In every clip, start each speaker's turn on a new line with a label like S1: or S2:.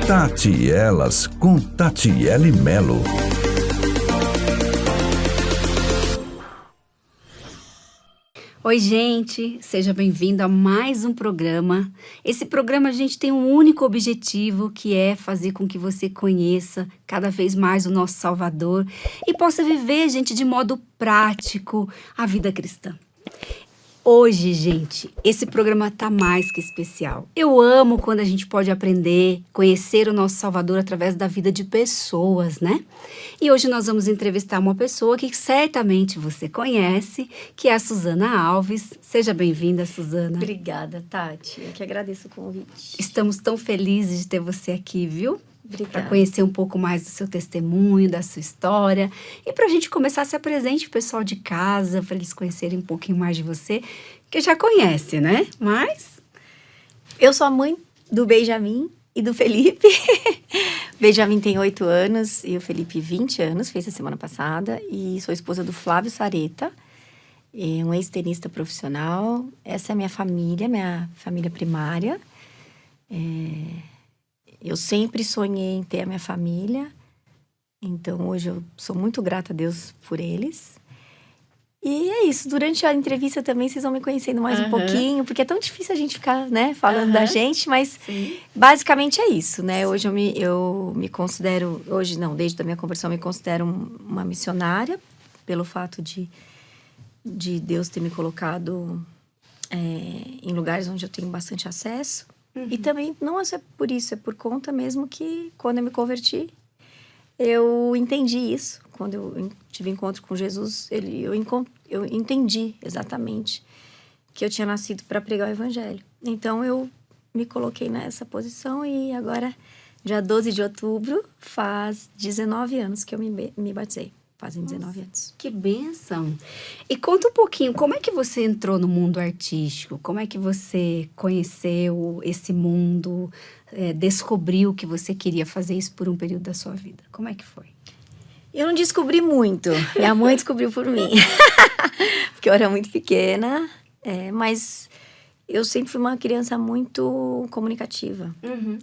S1: Tati e Elas com Tatiele Melo.
S2: Oi, gente, seja bem-vindo a mais um programa. Esse programa a gente tem um único objetivo, que é fazer com que você conheça cada vez mais o nosso Salvador e possa viver, gente, de modo prático a vida cristã. Hoje, gente, esse programa tá mais que especial. Eu amo quando a gente pode aprender, conhecer o nosso Salvador através da vida de pessoas, né? E hoje nós vamos entrevistar uma pessoa que certamente você conhece, que é a Suzana Alves. Seja bem-vinda, Suzana.
S3: Obrigada, Tati. Eu que agradeço o convite.
S2: Estamos tão felizes de ter você aqui, viu?
S3: Obrigada.
S2: Para conhecer um pouco mais do seu testemunho, da sua história. E para a gente começar a se apresentar o pessoal de casa, para eles conhecerem um pouquinho mais de você, que já conhece, né? Mas...
S3: Eu sou a mãe do Benjamin e do Felipe. Benjamin tem 8 anos e o Felipe 20 anos, fez a semana passada. E sou esposa do Flávio Sareta, um ex-tenista profissional. Essa é a minha família primária. Eu sempre sonhei em ter a minha família, então hoje eu sou muito grata a Deus por eles. E é isso, durante a entrevista também vocês vão me conhecendo mais um pouquinho, porque é tão difícil a gente ficar, né, falando da gente, mas basicamente é isso, né? Hoje eu me considero, hoje não, desde a minha conversão eu me considero uma missionária, pelo fato de Deus ter me colocado em lugares onde eu tenho bastante acesso. E também, não é só por isso, é por conta mesmo que quando eu me converti, eu entendi isso. Quando eu tive encontro com Jesus, eu entendi exatamente que eu tinha nascido para pregar o evangelho. Então, eu me coloquei nessa posição e agora, dia 12 de outubro, faz 19 anos que eu me batizei. Fazem 19 anos.
S2: Que bênção! E conta um pouquinho, como é que você entrou no mundo artístico? Como é que você conheceu esse mundo, descobriu que você queria fazer isso por um período da sua vida? Como é que foi?
S3: Eu não descobri muito. Minha mãe descobriu por mim. Porque eu era muito pequena, mas eu sempre fui uma criança muito comunicativa.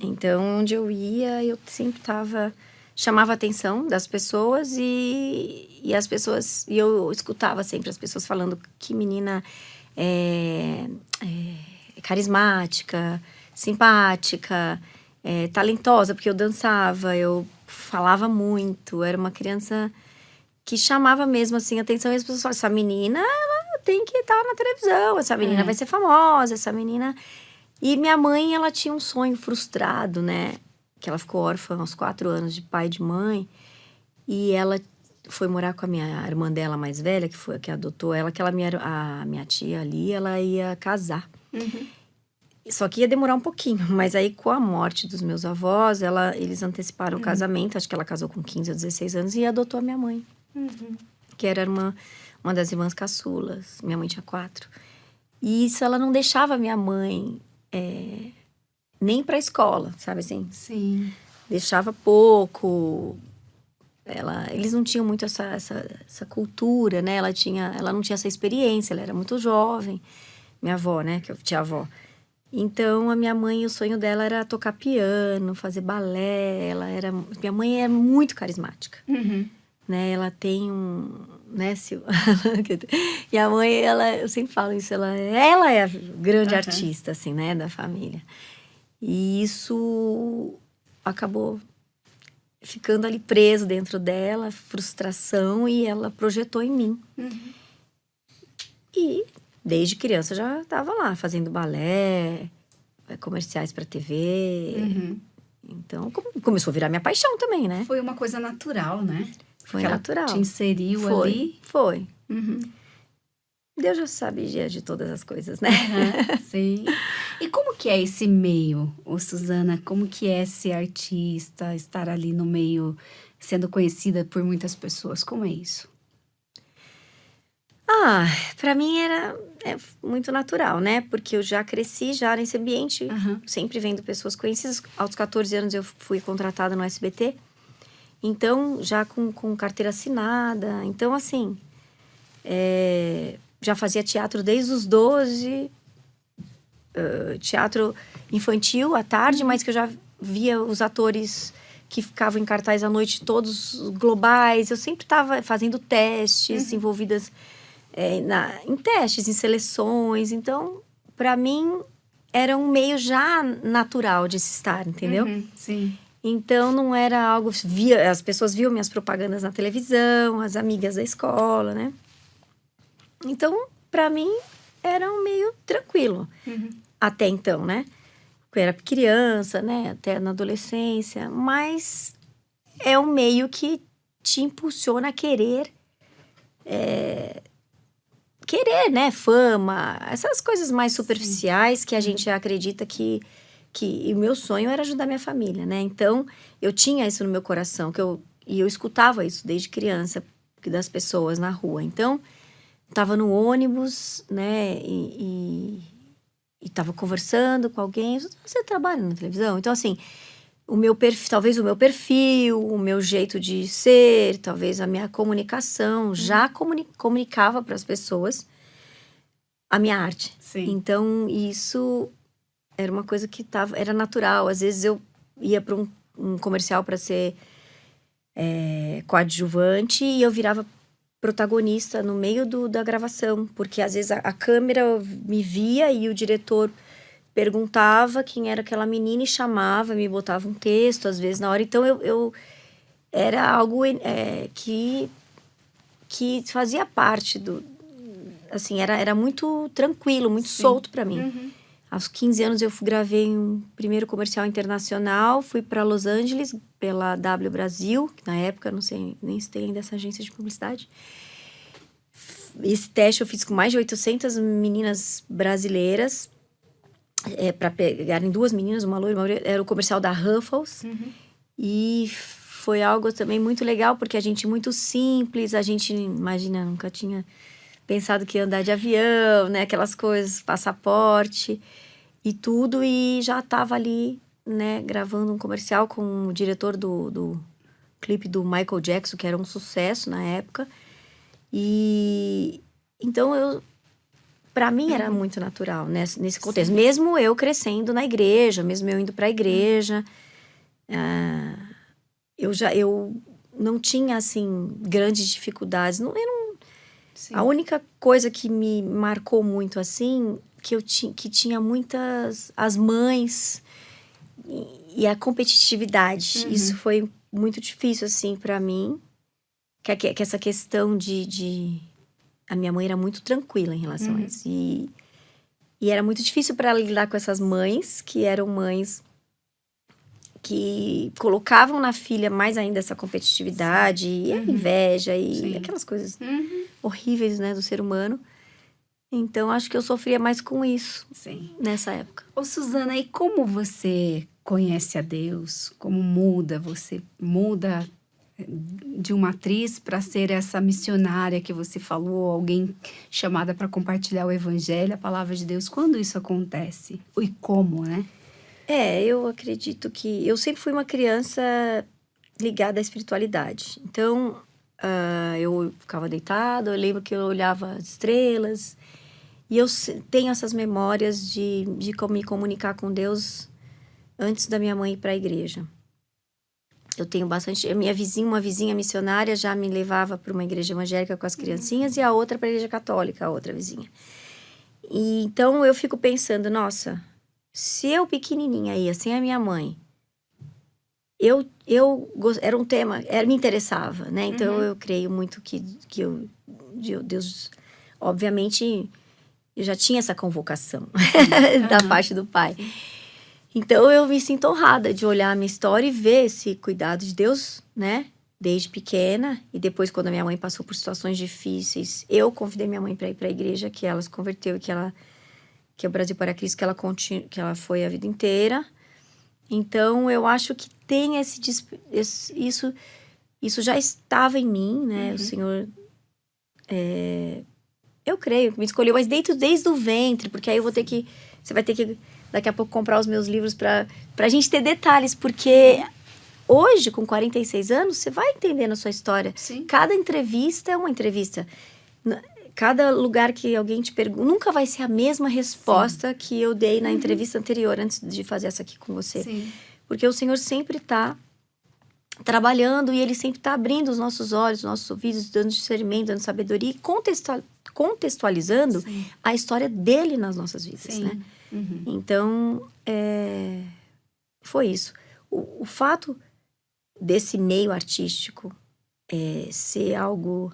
S3: Então, onde eu ia, eu sempre chamava a atenção das pessoas e as pessoas... E eu escutava sempre as pessoas falando que menina carismática, simpática, talentosa, porque eu dançava, eu falava muito, era uma criança que chamava mesmo assim a atenção, e as pessoas falavam, essa menina, ela tem que estar na televisão, essa menina vai ser famosa, essa menina... E minha mãe, ela tinha um sonho frustrado, né? Que ela ficou órfã aos 4 anos de pai e de mãe, e ela foi morar com a minha irmã dela mais velha, que adotou ela, que a minha tia ali, ela ia casar. Só que ia demorar um pouquinho, mas aí com a morte dos meus avós, eles anteciparam o casamento, acho que ela casou com 15 ou 16 anos, e adotou a minha mãe, que era uma das irmãs caçulas, minha mãe tinha 4. E isso ela não deixava minha mãe... nem pra escola, sabe assim?
S2: Sim.
S3: Deixava pouco. Eles não tinham muito essa cultura, né? Ela não tinha essa experiência, ela era muito jovem. Minha avó, né? Que eu tinha avó. Então, a minha mãe, o sonho dela era tocar piano, fazer balé. Minha mãe é muito carismática. Né? Ela tem né, e a mãe, eu sempre falo isso, ela é a grande artista, assim, né? Da família. E isso acabou ficando ali preso dentro dela, frustração, e ela projetou em mim. E desde criança já estava lá, fazendo balé, comerciais para TV. Então começou a virar minha paixão também, né?
S2: Foi uma coisa natural, né?
S3: Foi
S2: Porque
S3: natural.
S2: Ela te inseriu ali.
S3: Foi. Deus já sabe de todas as coisas, né?
S2: Sim. E como que é esse meio, Suzana? Como que é ser artista, estar ali no meio, sendo conhecida por muitas pessoas? Como é isso?
S3: Pra mim é muito natural, né? Porque eu já cresci já nesse ambiente, sempre vendo pessoas conhecidas. Aos 14 anos eu fui contratada no SBT. Então, já com carteira assinada. Então, assim, já fazia teatro desde os 12, teatro infantil à tarde, mas que eu já via os atores que ficavam em cartaz à noite, todos globais. Eu sempre estava fazendo testes, envolvidas em testes, em seleções. Então, para mim, era um meio já natural de se estar, entendeu?
S2: Sim.
S3: Então, não era algo... as pessoas viam minhas propagandas na televisão, as amigas da escola, né? Então, para mim, era um meio tranquilo. Até então, né? Eu era criança, né? Até na adolescência. Mas é um meio que te impulsiona a querer... querer, né? Fama. Essas coisas mais superficiais que a gente acredita que e o meu sonho era ajudar minha família, né? Então, eu tinha isso no meu coração, e eu escutava isso desde criança, das pessoas na rua. Então, estava no ônibus, né? E estava conversando com alguém. Você trabalha na televisão? Então, assim, talvez o meu perfil, o meu jeito de ser, talvez a minha comunicação, já comunicava para as pessoas a minha arte.
S2: Sim.
S3: Então, isso... era uma coisa que era natural. Às vezes eu ia para um comercial para ser coadjuvante e eu virava protagonista no meio da gravação. Porque às vezes a câmera me via e o diretor perguntava quem era aquela menina e chamava, me botava um texto às vezes na hora. Então eu era algo que fazia parte assim, era muito tranquilo, muito solto para mim. Aos 15 anos eu gravei um primeiro comercial internacional, fui para Los Angeles pela W Brasil, que na época, não sei nem se tem ainda essa agência de publicidade. Esse teste eu fiz com mais de 800 meninas brasileiras, para pegarem 2 meninas, uma loira e uma loira. Era o comercial da Ruffles. E foi algo também muito legal, porque a gente muito simples, a gente, imagina, nunca tinha... pensado que ia andar de avião, né? Aquelas coisas, passaporte e tudo. E já estava ali, né? Gravando um comercial com o diretor do clipe do Michael Jackson, que era um sucesso na época. E então para mim era muito natural, né? Nesse contexto. Sim. Mesmo eu crescendo na igreja, mesmo eu indo para a igreja, eu não tinha, assim, grandes dificuldades.
S2: Sim.
S3: A única coisa que me marcou muito, assim, que tinha muitas... as mães e a competitividade. Isso foi muito difícil, assim, para mim. Que essa questão de... A minha mãe era muito tranquila em relação a isso. E era muito difícil para ela lidar com essas mães, que eram mães que colocavam na filha mais ainda essa competitividade, e a inveja, e aquelas coisas horríveis, né, do ser humano. Então, acho que eu sofria mais com isso, nessa época.
S2: Ô, Suzana, e como você conhece a Deus? Como você muda de uma atriz para ser essa missionária que você falou, alguém chamada para compartilhar o evangelho, a palavra de Deus? Quando isso acontece? E como, né?
S3: Eu acredito que... eu sempre fui uma criança ligada à espiritualidade. Então, eu ficava deitada, eu lembro que eu olhava as estrelas. E eu tenho essas memórias de me comunicar com Deus antes da minha mãe ir para a igreja. Eu tenho bastante... uma vizinha missionária já me levava para uma igreja evangélica com as criancinhas e a outra para a igreja católica, a outra vizinha. E então, eu fico pensando, nossa... se eu pequenininha ia sem a minha mãe, era um tema, me interessava, né? Então, eu creio muito que Deus, obviamente, eu já tinha essa convocação da parte do Pai. Então, eu me sinto honrada de olhar a minha história e ver esse cuidado de Deus, né? Desde pequena. E depois, quando a minha mãe passou por situações difíceis, eu convidei minha mãe para ir para a igreja, que ela se converteu e que é o Brasil para Cristo, que ela foi a vida inteira. Então, eu acho que tem isso já estava em mim, né? O Senhor, eu creio, me escolheu, mas desde o ventre, porque aí você vai ter que, daqui a pouco, comprar os meus livros pra gente ter detalhes, porque hoje, com 46 anos, você vai entendendo a sua história.
S2: Sim.
S3: Cada entrevista é uma entrevista. Cada lugar que alguém te pergunta, nunca vai ser a mesma resposta que eu dei na entrevista anterior, antes de fazer essa aqui com você.
S2: Sim.
S3: Porque o Senhor sempre está trabalhando e Ele sempre está abrindo os nossos olhos, os nossos ouvidos, dando discernimento, dando sabedoria e contextualizando
S2: Sim.
S3: a história dele nas nossas vidas,
S2: Sim.
S3: né?
S2: Uhum.
S3: Então, foi isso. O fato desse meio artístico ser algo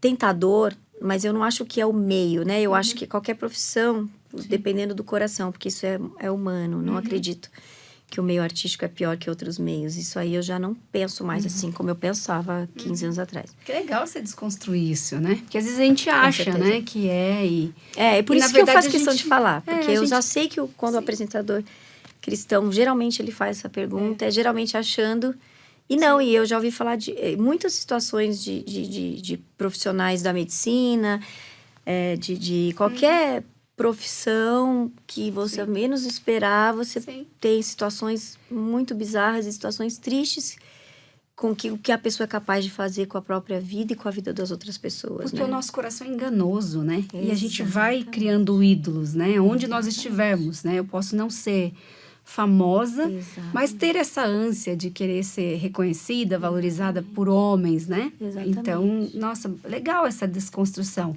S3: tentador, mas eu não acho que é o meio, né? Eu acho que qualquer profissão, dependendo do coração, porque isso é humano, não acredito que o meio artístico é pior que outros meios. Isso aí eu já não penso mais assim como eu pensava há 15 anos atrás.
S2: Que legal você desconstruir isso, né? Porque às vezes a gente acha,
S3: certeza.
S2: né, que é e...
S3: É por
S2: E,
S3: isso
S2: na
S3: que eu
S2: verdade,
S3: faço
S2: a
S3: questão
S2: gente-
S3: de falar.
S2: é,
S3: Porque
S2: a
S3: eu já
S2: gente-
S3: sei que quando o apresentador cristão, geralmente ele faz essa pergunta, é geralmente achando... E não, e eu já ouvi falar de muitas situações de profissionais da medicina, de qualquer profissão que você menos esperar, você
S2: Sim.
S3: tem situações muito bizarras e situações tristes com o que a pessoa é capaz de fazer com a própria vida e com a vida das outras pessoas,
S2: Porque
S3: né?
S2: o nosso coração é enganoso, né? E a gente vai
S3: Exatamente.
S2: criando ídolos, né? Onde nós estivermos, né? Eu posso não ser famosa,
S3: Exato.
S2: mas ter essa ânsia de querer ser reconhecida, valorizada por homens, né?
S3: Exatamente.
S2: Então, nossa, legal essa desconstrução.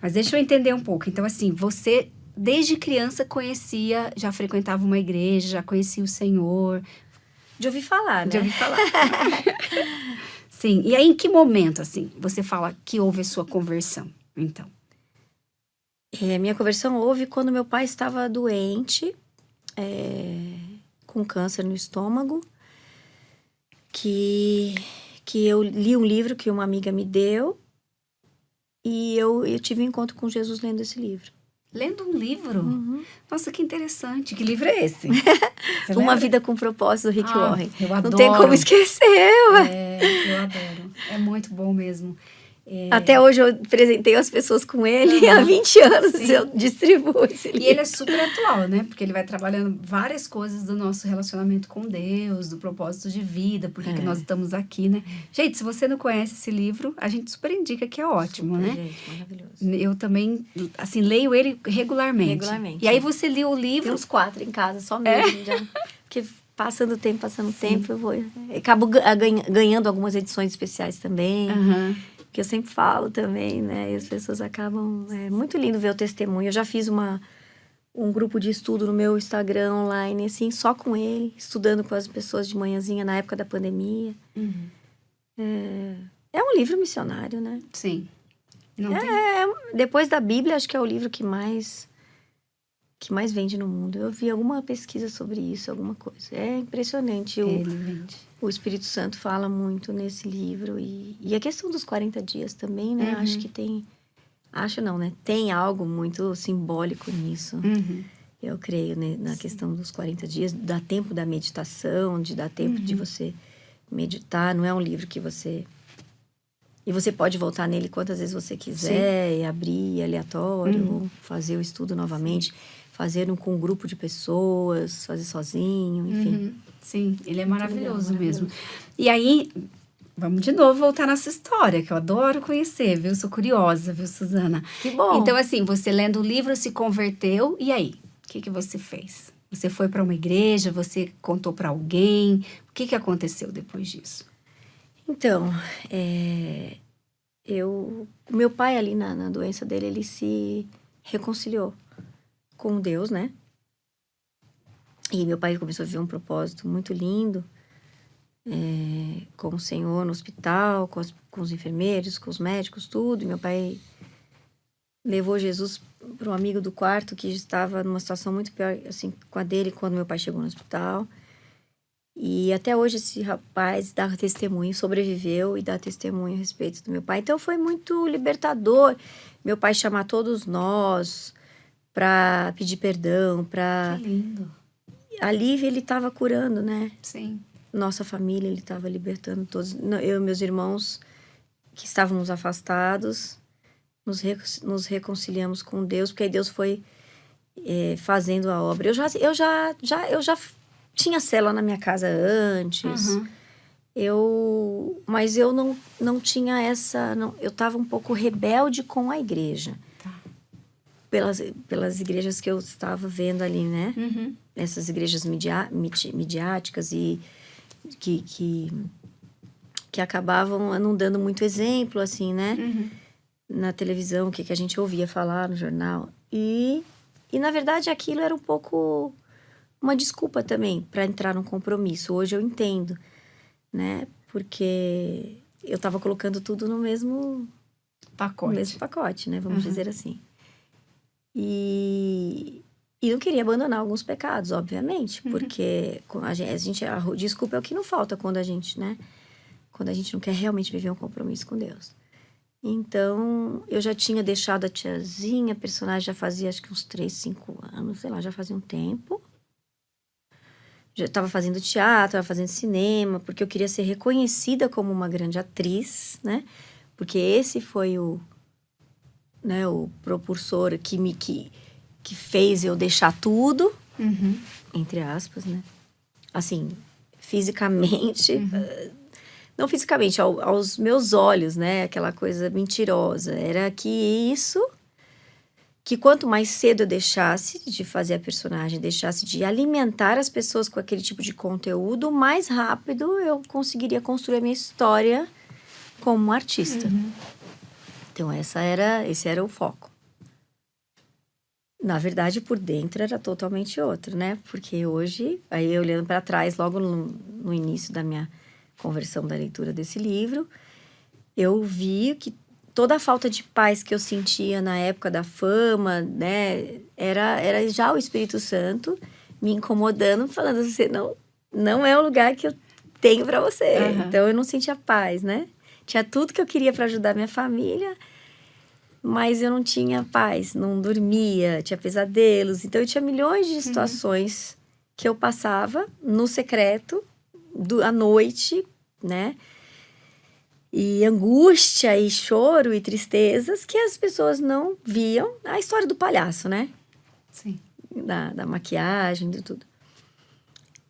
S2: Mas deixa eu entender um pouco. Então, assim, você desde criança conhecia, já frequentava uma igreja, já conhecia o Senhor,
S3: De ouvir falar, né?
S2: de ouvir falar. Sim. E aí, em que momento, assim, você fala que houve a sua conversão, então?
S3: Minha conversão houve quando meu pai estava doente, com câncer no estômago, que eu li um livro que uma amiga me deu e eu tive um encontro com Jesus lendo esse livro.
S2: Lendo um livro? Nossa, que interessante. Que livro é esse? Você
S3: Uma
S2: lembra?
S3: Vida com Propósito, do Rick
S2: Ah,
S3: Warren.
S2: eu
S3: Não tem
S2: adoro.
S3: como esquecer, ué.
S2: Eu adoro. É muito bom mesmo.
S3: Até hoje eu apresentei as pessoas com ele há 20 anos
S2: Sim.
S3: eu distribuo esse livro.
S2: E ele é super atual, né? Porque ele vai trabalhando várias coisas do nosso relacionamento com Deus, do propósito de vida, por que nós estamos aqui, né? Gente, se você não conhece esse livro, a gente super indica que é ótimo, né?
S3: Gente, maravilhoso.
S2: Eu também, assim, leio ele regularmente.
S3: Regularmente.
S2: E aí você lê o
S3: Tem
S2: livro...
S3: uns 4 em casa, só mesmo. Já, porque passando o tempo, eu vou... Eu acabo ganhando algumas edições especiais também.
S2: Aham.
S3: Que eu sempre falo também, né? E as pessoas acabam... É muito lindo ver o testemunho. Eu já fiz um grupo de estudo no meu Instagram online, assim, só com ele. Estudando com as pessoas de manhãzinha na época da pandemia. É um livro missionário, né?
S2: Sim. Não tem...
S3: Depois da Bíblia, acho que é o livro que mais vende no mundo. Eu vi alguma pesquisa sobre isso, alguma coisa. É impressionante.
S2: Ele vende.
S3: O Espírito Santo fala muito nesse livro. E a questão dos 40 dias também, né? Acho que tem... Acho não, né? Tem algo muito simbólico nisso. Eu creio, né? Na questão dos 40 dias. Dá tempo da meditação, de dar tempo de você meditar. Não é um livro que você... E você pode voltar nele quantas vezes você quiser, e abrir aleatório, ou fazer o estudo novamente, fazer com um grupo de pessoas, fazer sozinho, enfim.
S2: Sim, ele é maravilhoso
S3: legal,
S2: mesmo. E aí, vamos de novo voltar nessa história, que eu adoro conhecer, viu? Sou curiosa, viu, Suzana?
S3: Que bom!
S2: Então, assim, você lendo o livro, se converteu, e aí? O que você fez? Você foi para uma igreja, você contou para alguém? O que aconteceu depois disso?
S3: Então, o meu pai ali na doença dele, ele se reconciliou com Deus, né? E meu pai começou a viver um propósito muito lindo com o Senhor no hospital, com os enfermeiros, com os médicos, tudo. E meu pai levou Jesus para um amigo do quarto que estava numa situação muito pior, assim, com a dele, quando meu pai chegou no hospital. E até hoje esse rapaz dá testemunho, sobreviveu e dá testemunho a respeito do meu pai. Então foi muito libertador meu pai chamar todos nós para pedir perdão, para...
S2: Que lindo.
S3: Ali ele estava curando, né?
S2: Sim.
S3: Nossa família, ele estava libertando todos. Eu e meus irmãos que estávamos afastados, nos reconciliamos com Deus, porque aí Deus foi fazendo a obra. Eu já tinha célula na minha casa antes. Mas eu não tinha essa... Não, eu estava um pouco rebelde com a igreja.
S2: Tá.
S3: pelas igrejas que eu estava vendo ali, né?
S2: Uhum.
S3: Essas igrejas midiáticas e que acabavam não dando muito exemplo, assim, né?
S2: Uhum.
S3: Na televisão, o que a gente ouvia falar no jornal. E, na verdade, aquilo era um pouco uma desculpa também para entrar num compromisso. Hoje eu entendo, né? Porque eu estava colocando tudo no mesmo pacote, né? Vamos dizer assim. E não queria abandonar alguns pecados, obviamente, porque a desculpa é o que não falta quando a gente, né? Quando a gente não quer realmente viver um compromisso com Deus. Então, eu já tinha deixado a tiazinha, a personagem já fazia acho que uns 3, 5 anos, sei lá, já fazia um tempo. Já estava fazendo teatro, estava fazendo cinema, porque eu queria ser reconhecida como uma grande atriz, né? Porque esse foi o propulsor que fez eu deixar tudo, entre aspas, né? Assim, fisicamente... Não fisicamente, aos meus olhos, né? Aquela coisa mentirosa. Era que quanto mais cedo eu deixasse de fazer a personagem, deixasse de alimentar as pessoas com aquele tipo de conteúdo, mais rápido eu conseguiria construir a minha história como artista. Então, esse era o foco. Na verdade, por dentro era totalmente outro, né? Porque hoje, aí olhando para trás, logo no início da minha conversão da leitura desse livro, eu vi que toda a falta de paz que eu sentia na época da fama, né, era já o Espírito Santo me incomodando, falando: você não é o lugar que eu tenho para você. Então eu não sentia paz, né? Tinha tudo que eu queria para ajudar minha família, mas eu não tinha paz, não dormia, tinha pesadelos. Então eu tinha milhões de situações que eu passava no secreto, à noite, né? E angústia e choro e tristezas que as pessoas não viam. A história do palhaço, né?
S2: Sim.
S3: Da maquiagem, de tudo.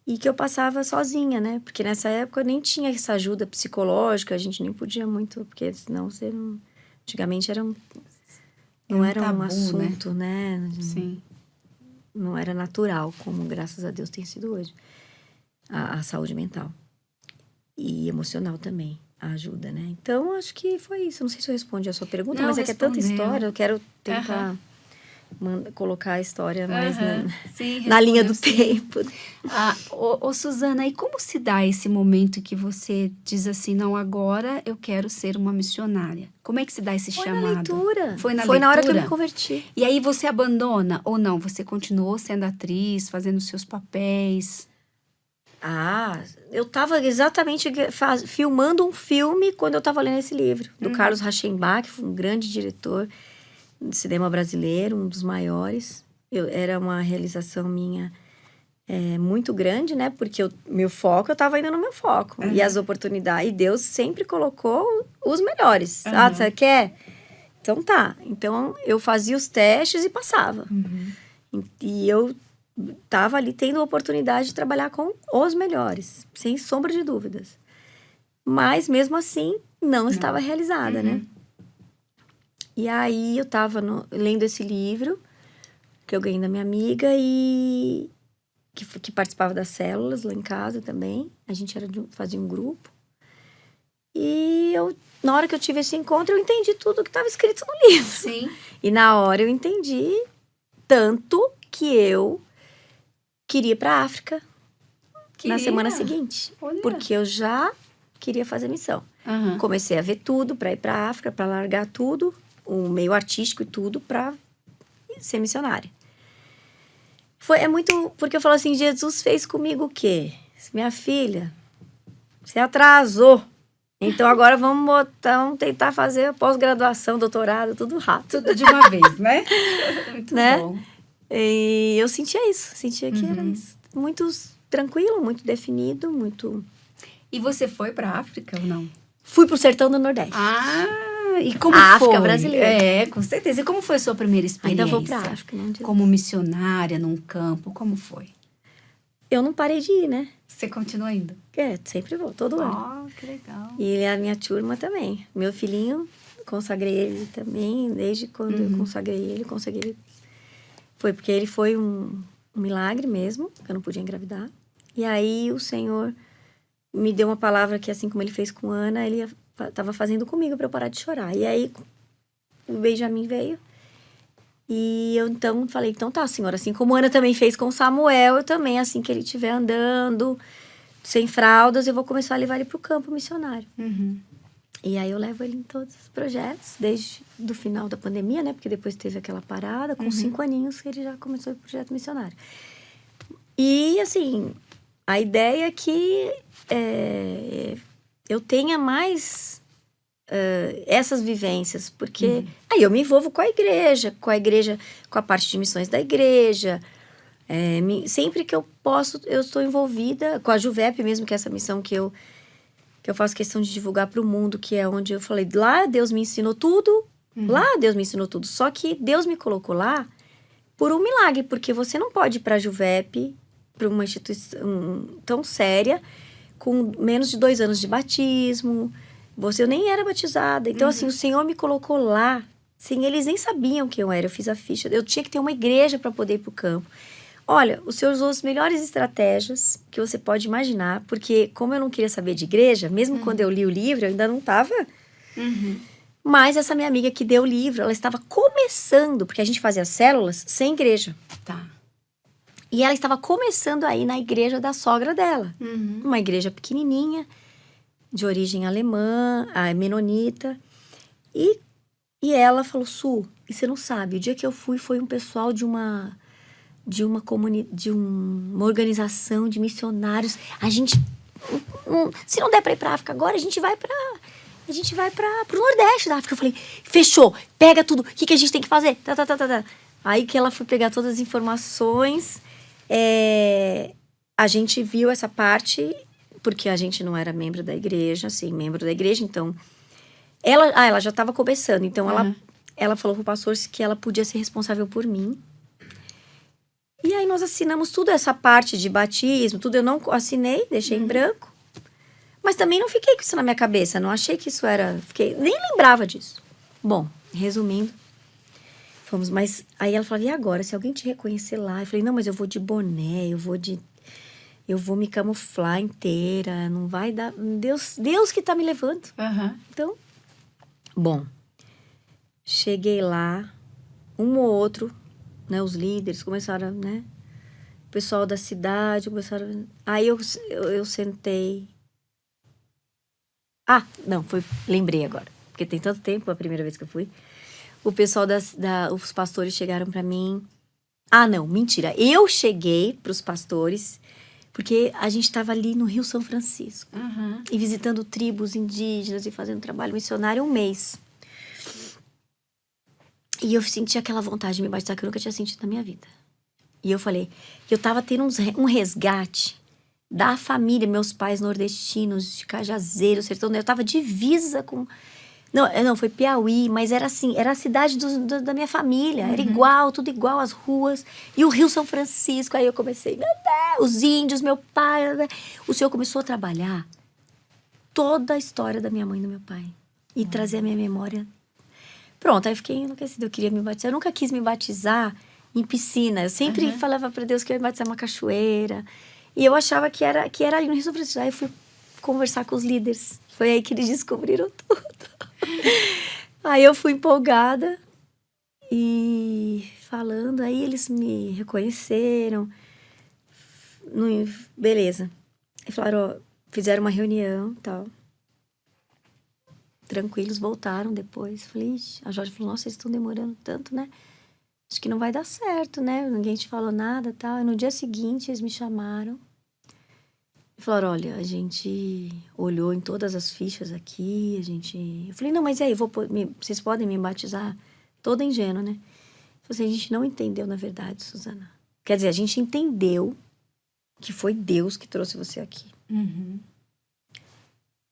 S3: E que eu passava sozinha, né? Porque nessa época eu nem tinha essa ajuda psicológica, a gente nem podia muito, porque senão você não... Antigamente não era
S2: tabu,
S3: um assunto, né?
S2: Sim.
S3: Não era natural, como graças a Deus tem sido hoje. A saúde mental. E emocional também, a ajuda, né? Então, acho que foi isso. Não sei se eu respondi a sua pergunta, mas é que é tanta história, eu quero tentar colocar a história mais na linha do tempo.
S2: Suzana, e como se dá esse momento que você diz assim, não, agora eu quero ser uma missionária? Como é que se dá esse chamado?
S3: Na leitura.
S2: Foi na
S3: leitura? Na hora que eu me
S2: leitura?
S3: converti.
S2: E aí você abandona ou não? Você continuou sendo atriz, fazendo seus papéis?
S3: Eu estava exatamente filmando um filme quando eu estava lendo esse livro, do Carlos Rauschenbach, que foi um grande diretor de cinema brasileiro, um dos maiores. Era uma realização minha muito grande, né? Porque eu estava indo no meu foco. E as oportunidades, e Deus sempre colocou os melhores. Você quer? Então tá. Então eu fazia os testes e passava. E eu estava ali tendo a oportunidade de trabalhar com os melhores, sem sombra de dúvidas. Mas, mesmo assim, não estava realizada, né? E aí, eu estava lendo esse livro, que eu ganhei da minha amiga, e que participava das células lá em casa também. A gente fazia um grupo. E na hora que eu tive esse encontro, eu entendi tudo que estava escrito no livro.
S2: Sim.
S3: E na hora eu entendi tanto que eu queria ir para a África na semana seguinte.
S2: Olha.
S3: Porque eu já queria fazer missão. Comecei a ver tudo para ir para a África, para largar tudo, o meio artístico e tudo, para ser missionária. É muito... Porque eu falo assim, Jesus fez comigo o quê? Minha filha, você atrasou. Então agora vamos tentar fazer a pós-graduação, doutorado, tudo rápido.
S2: Tudo de uma vez, né? Muito bom.
S3: E eu sentia que era isso. Muito tranquilo, muito definido, muito...
S2: E você foi para a África ou não?
S3: Fui pro sertão do Nordeste.
S2: E como
S3: a
S2: foi?
S3: África brasileira.
S2: Com certeza. E como foi a sua primeira experiência?
S3: Ainda vou pra África.
S2: Como missionária num campo, como foi?
S3: Eu não parei de ir, né?
S2: Você continua indo?
S3: Sempre vou, todo ano.
S2: Que legal.
S3: E a minha turma também. Meu filhinho consagrei ele também, desde quando eu consagrei ele. Foi porque ele foi um milagre mesmo, que eu não podia engravidar. E aí o Senhor me deu uma palavra que, assim como ele fez com Ana, ele estava fazendo comigo para eu parar de chorar. E aí o Benjamin veio. E eu então falei, então tá, Senhor, assim como Ana também fez com Samuel, eu também, assim que ele estiver andando, sem fraldas, eu vou começar a levar ele pro campo missionário. E aí eu levo ele em todos os projetos, desde o final da pandemia, né? Porque depois teve aquela parada, com 5 aninhos que ele já começou o projeto missionário. E, assim, a ideia é que eu tenha mais essas vivências, porque aí eu me envolvo com a igreja, com a parte de missões da igreja. Sempre que eu posso, eu estou envolvida com a Juvep mesmo, que é essa missão que eu faço questão de divulgar para o mundo, que é onde eu falei, lá Deus me ensinou tudo, só que Deus me colocou lá por um milagre, porque você não pode ir para a Juvep, para uma instituição tão séria, com menos de 2 anos de batismo. Eu nem era batizada. Então, assim, o Senhor me colocou lá. Sim, eles nem sabiam quem eu era. Eu fiz a ficha. Eu tinha que ter uma igreja para poder ir pro campo. Olha, o Senhor usou as melhores estratégias que você pode imaginar. Porque, como eu não queria saber de igreja, mesmo quando eu li o livro, eu ainda não estava. Mas essa minha amiga que deu o livro, ela estava começando, porque a gente fazia células sem igreja.
S2: Tá.
S3: E ela estava começando aí na igreja da sogra dela. Uma igreja pequenininha, de origem alemã, a menonita. E ela falou, Su, e você não sabe, o dia que eu fui foi um pessoal de uma organização de missionários. A gente, se não der pra ir pra África agora, a gente vai pro Nordeste da África. Eu falei, fechou, pega tudo, o que a gente tem que fazer? Tá. Aí que ela foi pegar todas as informações, a gente viu essa parte, porque a gente não era membro da igreja, então... Ela já estava começando, então ela falou pro pastor que ela podia ser responsável por mim. E aí nós assinamos tudo, essa parte de batismo, tudo eu não assinei, deixei em branco. Mas também não fiquei com isso na minha cabeça, não achei que isso era... nem lembrava disso. Bom, resumindo, fomos, mas aí ela falou, e agora, se alguém te reconhecer lá? Eu falei, não, mas eu vou de boné, eu vou me camuflar inteira, não vai dar... Deus que tá me levando. Então, bom, cheguei lá, um ou outro, né, os líderes começaram, né, o pessoal da cidade começaram... Aí eu sentei... lembrei agora, porque tem tanto tempo, a primeira vez que eu fui. O pessoal os pastores chegaram pra mim... não, mentira, eu cheguei pros pastores... Porque a gente estava ali no Rio São Francisco. E visitando tribos indígenas e fazendo trabalho missionário 1 mês. E eu senti aquela vontade de me batizar que eu nunca tinha sentido na minha vida. E eu falei, eu estava tendo um resgate da família, meus pais nordestinos, de Cajazeiros, Sertão. Eu estava divisa com... Não, foi Piauí, mas era assim, era a cidade da minha família. Era igual, tudo igual, as ruas. E o Rio São Francisco, aí eu comecei, meu Deus, os índios, meu pai. O Senhor começou a trabalhar toda a história da minha mãe e do meu pai. E trazer a minha memória. Pronto, aí eu fiquei enlouquecida, eu queria me batizar. Eu nunca quis me batizar em piscina. Eu sempre falava pra Deus que eu ia me batizar em uma cachoeira. E eu achava que era ali no Rio São Francisco. Aí eu fui conversar com os líderes. Foi aí que eles descobriram tudo. Aí eu fui empolgada e falando, aí eles me reconheceram. Beleza. Aí falaram, fizeram uma reunião e tal. Tranquilos, voltaram depois. Falei, a Jorge falou, nossa, eles estão demorando tanto, né? Acho que não vai dar certo, né? Ninguém te falou nada e tal. E no dia seguinte, eles me chamaram. E falaram, olha, a gente olhou em todas as fichas aqui, Eu falei, não, mas e aí, vocês podem me batizar? Toda ingênua, né? Eu falei, a gente não entendeu, na verdade, Suzana. Quer dizer, a gente entendeu que foi Deus que trouxe você aqui.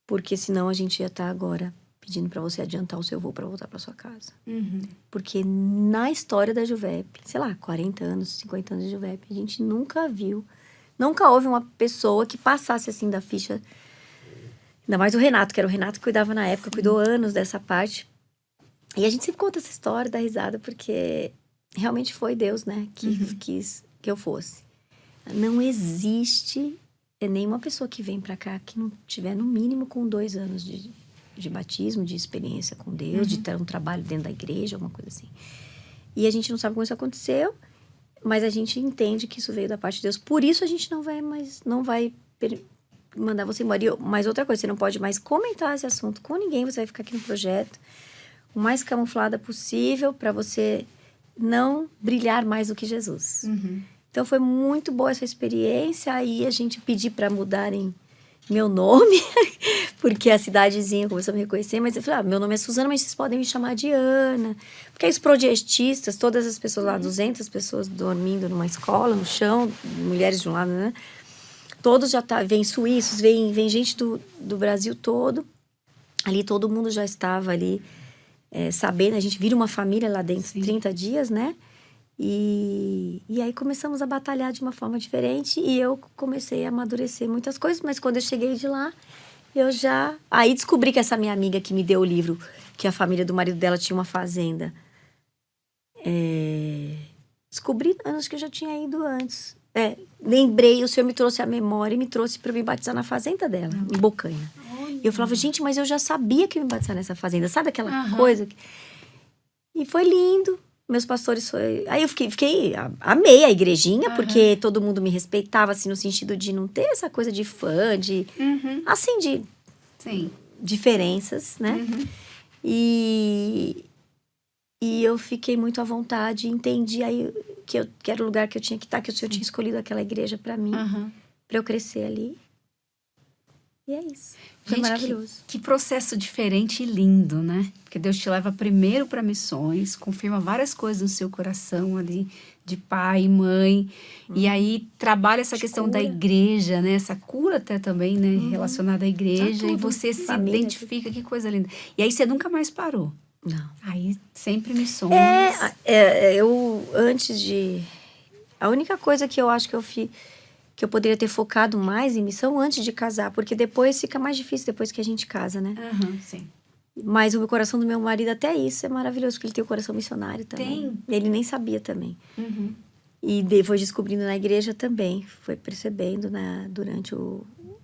S3: Porque senão a gente ia estar agora pedindo pra você adiantar o seu voo pra voltar pra sua casa. Porque na história da Juvep, sei lá, 40 anos, 50 anos de Juvep, a gente nunca viu... Nunca houve uma pessoa que passasse assim da ficha. Ainda mais o Renato, que era o Renato que cuidava na época, cuidou anos dessa parte. E a gente sempre conta essa história, dá risada, porque realmente foi Deus, né, que quis que eu fosse. Não existe nenhuma pessoa que vem pra cá que não tiver no mínimo com 2 anos de batismo, de experiência com Deus, de ter um trabalho dentro da igreja, alguma coisa assim. E a gente não sabe como isso aconteceu, mas a gente entende que isso veio da parte de Deus. Por isso a gente não vai mandar você embora. Mas outra coisa, você não pode mais comentar esse assunto com ninguém, você vai ficar aqui no projeto o mais camuflada possível para você não brilhar mais do que Jesus. Então foi muito boa essa experiência. Aí a gente pediu para mudarem meu nome, porque a cidadezinha começou a me reconhecer, mas eu falei, meu nome é Suzana, mas vocês podem me chamar de Ana. Porque aí os projetistas, todas as pessoas lá, 200 pessoas dormindo numa escola, no chão, mulheres de um lado, né? Todos já vem suíços, vem gente do Brasil todo. Ali todo mundo já estava ali sabendo, a gente vira uma família lá dentro, 30 dias, né? E aí começamos a batalhar de uma forma diferente e eu comecei a amadurecer muitas coisas, mas quando eu cheguei de lá, aí descobri que essa minha amiga que me deu o livro, que a família do marido dela tinha uma fazenda, descobri, acho que eu já tinha ido antes. Lembrei, o Senhor me trouxe a memória e me trouxe para me batizar na fazenda dela, em Bocaina. E eu falava, gente, mas eu já sabia que ia me batizar nessa fazenda, sabe aquela coisa? E foi lindo. Meus pastores Aí eu amei a igrejinha, porque todo mundo me respeitava, assim, no sentido de não ter essa coisa de fã, assim, de diferenças, né? E eu fiquei muito à vontade, entendi aí que era o lugar que eu tinha que estar, que o Senhor tinha escolhido aquela igreja pra mim, pra eu crescer ali. E é isso. Foi maravilhoso.
S2: Que processo diferente e lindo, né? Porque Deus te leva primeiro para missões, confirma várias coisas no seu coração ali, de pai e mãe. E aí trabalha essa questão da igreja, né? Essa cura até também, né? Relacionada à igreja. E você se identifica, que coisa linda. E aí você nunca mais parou.
S3: Não.
S2: Aí sempre missões.
S3: Eu antes de... A única coisa que eu acho que eu fiz... que eu poderia ter focado mais em missão antes de casar, porque depois fica mais difícil depois que a gente casa, né?
S2: Sim.
S3: Mas o coração do meu marido, até isso, é maravilhoso, porque ele tem o coração missionário também. Ele nem sabia também. E foi descobrindo na igreja também, foi percebendo, né, durante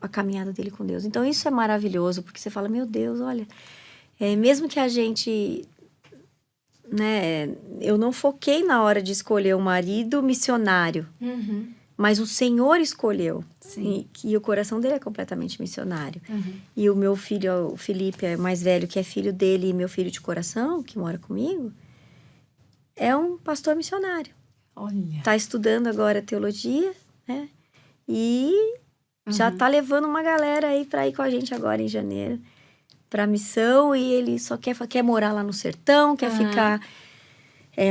S3: a caminhada dele com Deus. Então isso é maravilhoso, porque você fala, meu Deus, olha, mesmo que a gente... né, eu não foquei na hora de escolher um marido missionário, mas o Senhor escolheu. E o coração dele é completamente missionário. E o meu filho, o Felipe, é mais velho, que é filho dele e meu filho de coração, que mora comigo, é um pastor missionário.
S2: Olha.
S3: Tá estudando agora teologia, né? E já tá levando uma galera aí para ir com a gente agora em janeiro pra missão. E ele só quer morar lá no sertão, quer ficar...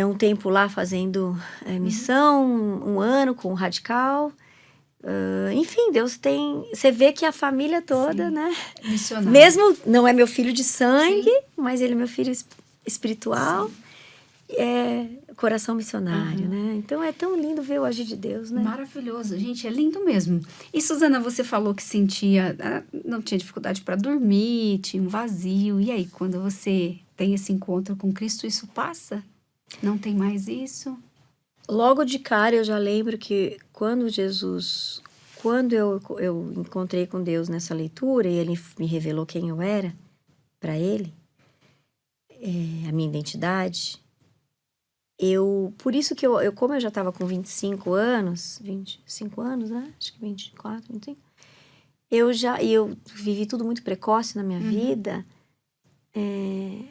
S3: um tempo lá fazendo missão, um ano com o Radical. Enfim, Deus tem... Você vê que a família toda, né?
S2: Missionário.
S3: Mesmo não é meu filho de sangue, mas ele é meu filho espiritual. Coração missionário, né? Então é tão lindo ver o agir de Deus, né?
S2: Maravilhoso, gente, é lindo mesmo. E Suzana, você falou que não tinha dificuldade para dormir, tinha um vazio. E aí, quando você tem esse encontro com Cristo, isso passa? Não tem mais isso?
S3: Logo de cara eu já lembro que quando eu encontrei com Deus nessa leitura e ele me revelou quem eu era para ele, a minha identidade, por isso que como eu já estava com 25 anos, né? Acho que 24, 25. Eu vivi tudo muito precoce na minha vida.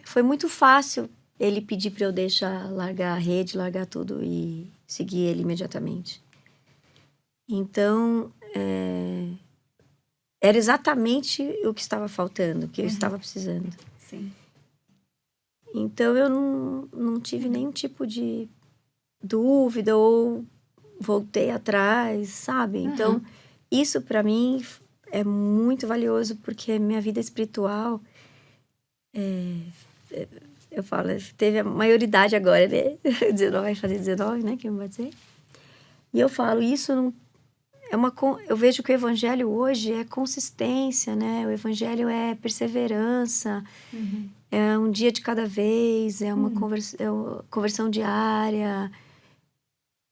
S3: Foi muito fácil ele pedir para eu largar a rede, largar tudo e seguir ele imediatamente. Então, era exatamente o que estava faltando, o que eu estava precisando.
S2: Sim.
S3: Então, eu não tive nenhum tipo de dúvida ou voltei atrás, sabe? Então, isso para mim é muito valioso, porque minha vida espiritual... eu falo, teve a maioridade agora, né? 19, vai fazer 19, né? Que eu me batizei. E eu falo, isso não... eu vejo que o evangelho hoje é consistência, né? O evangelho é perseverança, é um dia de cada vez, é uma conversão diária.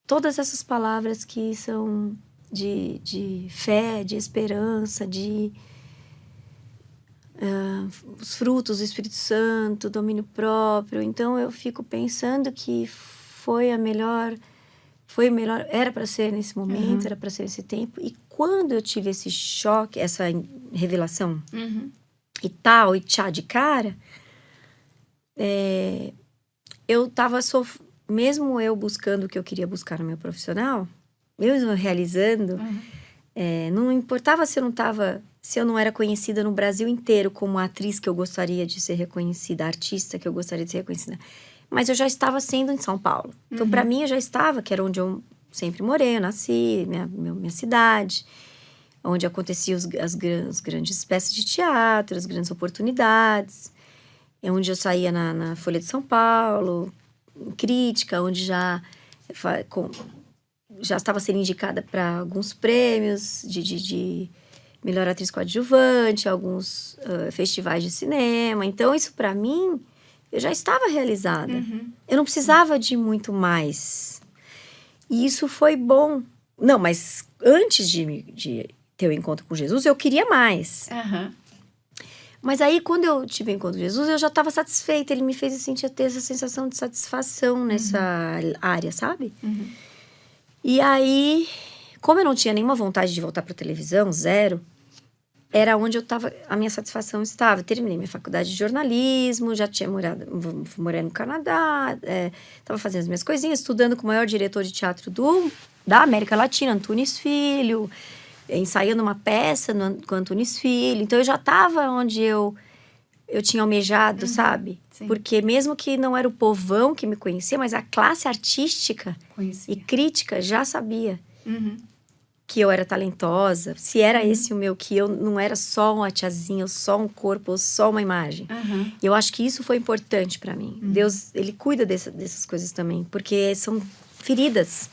S3: Todas essas palavras que são de fé, de esperança, os frutos do Espírito Santo, domínio próprio. Então eu fico pensando que foi o melhor, era para ser nesse momento, era para ser nesse tempo. E quando eu tive esse choque, essa revelação e tal, e tchá de cara, eu tava mesmo eu buscando o que eu queria buscar no meu profissional, mesmo realizando, não importava se eu não era conhecida no Brasil inteiro como a atriz que eu gostaria de ser reconhecida, a artista que eu gostaria de ser reconhecida. Mas eu já estava sendo em São Paulo. Então, para mim, eu já estava, que era onde eu sempre morei, eu nasci, minha cidade, onde aconteciam as grandes peças de teatro, as grandes oportunidades. É onde eu saía na Folha de São Paulo, em crítica, onde já estava sendo indicada para alguns prêmios de melhor atriz coadjuvante, alguns festivais de cinema. Então, isso para mim, eu já estava realizada. Eu não precisava de muito mais. E isso foi bom. Não, mas antes de ter o encontro com Jesus, eu queria mais. Mas aí, quando eu tive o encontro com Jesus, eu já estava satisfeita. Ele me fez ter essa sensação de satisfação nessa área, sabe? E aí, como eu não tinha nenhuma vontade de voltar para a televisão, zero, era onde a minha satisfação estava. Terminei minha faculdade de jornalismo, já tinha morado no Canadá, estava fazendo as minhas coisinhas, estudando com o maior diretor de teatro da América Latina, Antunes Filho, ensaiando uma peça com Antunes Filho. Então, eu já estava onde eu tinha almejado, sabe?
S2: Sim.
S3: Porque mesmo que não era o povão que me conhecia, mas a classe artística e crítica já sabia que eu era talentosa, se era esse o meu, que eu não era só uma tiazinha, ou só um corpo, ou só uma imagem. E eu acho que isso foi importante para mim. Deus, ele cuida dessas coisas também, porque são feridas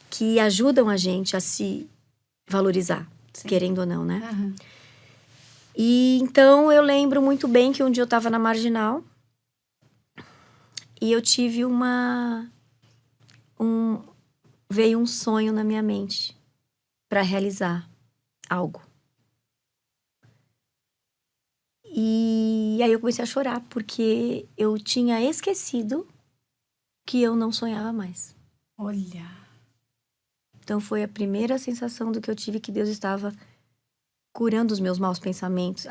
S3: que ajudam a gente a se valorizar, querendo ou não, né? E então eu lembro muito bem que um dia eu estava na Marginal e eu tive veio um sonho na minha mente para realizar algo. E aí eu comecei a chorar, porque eu tinha esquecido que eu não sonhava mais.
S2: Olha.
S3: Então foi a primeira sensação do que eu tive, que Deus estava curando os meus maus pensamentos,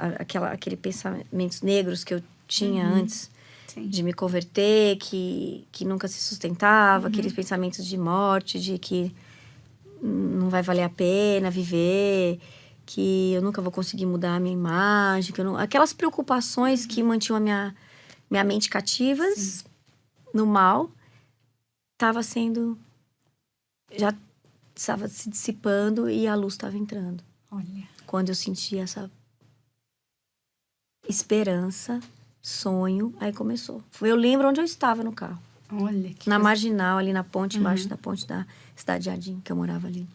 S3: aqueles pensamentos negros que eu tinha antes de me converter, que nunca se sustentava, aqueles pensamentos de morte, de que não vai valer a pena viver, que eu nunca vou conseguir mudar a minha imagem, aquelas preocupações que mantinham a minha mente cativas no mal, já estava se dissipando e a luz estava entrando.
S2: Olha.
S3: Quando eu senti essa esperança, sonho, aí começou. Eu lembro onde eu estava no carro.
S2: Olha, que
S3: na Marginal, ali na ponte, embaixo da ponte da Cidade Jardim, que eu morava ali.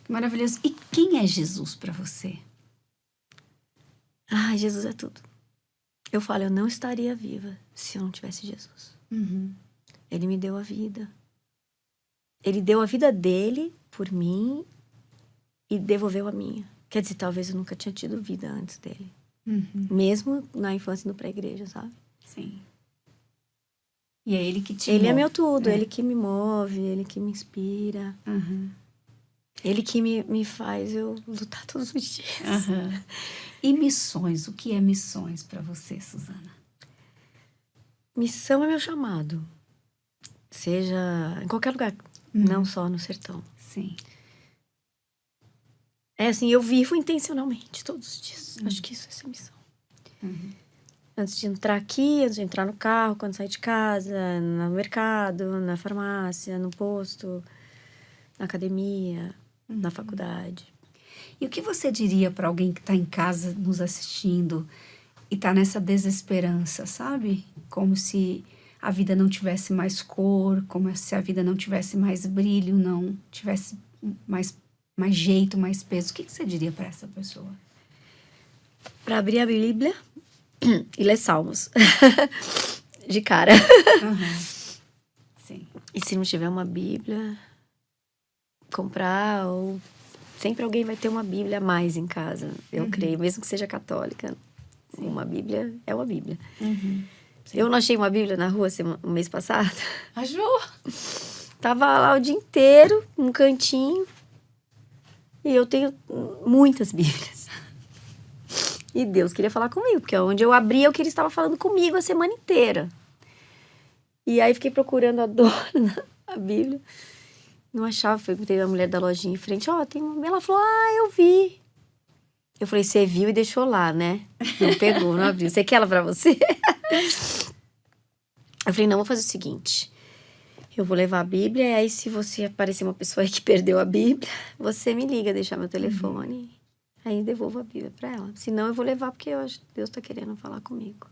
S2: Que maravilhoso. E quem é Jesus para você?
S3: Ai, Jesus é tudo. Eu falo, eu não estaria viva se eu não tivesse Jesus. Ele me deu a vida. Ele deu a vida dele por mim e devolveu a minha. Quer dizer, talvez eu nunca tinha tido vida antes dele. Mesmo na infância e no pré-igreja, sabe?
S2: Sim. E é ele que te
S3: Ele
S2: move.
S3: é meu tudo, ele que me move, ele que me inspira. Ele que me faz eu lutar todos os dias.
S2: E missões? O que é missões para você, Suzana?
S3: Missão é meu chamado. Seja em qualquer lugar, não só no sertão.
S2: Sim.
S3: É assim, eu vivo intencionalmente todos os dias. Acho que isso é ser missão. Antes de entrar aqui, antes de entrar no carro, quando sair de casa, no mercado, na farmácia, no posto, na academia, na faculdade.
S2: E o que você diria para alguém que está em casa nos assistindo e está nessa desesperança, sabe? Como se a vida não tivesse mais cor, como se a vida não tivesse mais brilho, não tivesse mais mais jeito, mais peso, o que você diria para essa pessoa?
S3: Para abrir a Bíblia e ler Salmos. De cara.
S2: Sim.
S3: E se não tiver uma Bíblia, comprar ou... Sempre alguém vai ter uma Bíblia a mais em casa, eu creio, mesmo que seja católica. Sim. Uma Bíblia é uma Bíblia. Eu não achei uma Bíblia na rua um mês passado.
S2: Achou?
S3: Tava lá o dia inteiro, num cantinho. E eu tenho muitas Bíblias. E Deus queria falar comigo, porque onde eu abria, o que Ele estava falando comigo a semana inteira. E aí fiquei procurando a dona a Bíblia. Não achava, perguntei a mulher da lojinha em frente, tem uma... Ela falou, eu vi. Eu falei, você viu e deixou lá, né? Não pegou, não abriu. Você quer ela pra você? Eu falei, não, vou fazer o seguinte. Eu vou levar a Bíblia, e aí se você aparecer uma pessoa aí que perdeu a Bíblia, você me liga, deixar meu telefone. Aí eu devolvo a Bíblia pra ela. Senão eu vou levar, porque eu acho que Deus tá querendo falar comigo.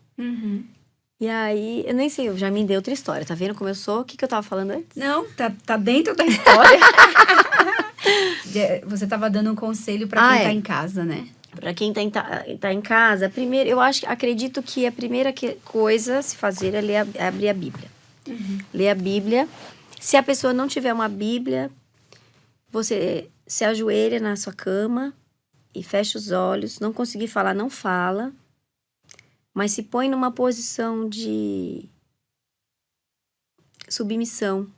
S3: E aí, eu nem sei, eu já me dei outra história. Tá vendo como eu sou? O que eu tava falando antes?
S2: Não, tá dentro da história. Você tava dando um conselho pra quem tá em casa, né?
S3: Pra quem tá em casa, primeiro, acredito que a primeira coisa a se fazer é abrir a Bíblia. Ler a Bíblia. Se a pessoa não tiver uma Bíblia, você se ajoelha na sua cama e fecha os olhos. Não conseguir falar, não fala. Mas se põe numa posição de submissão.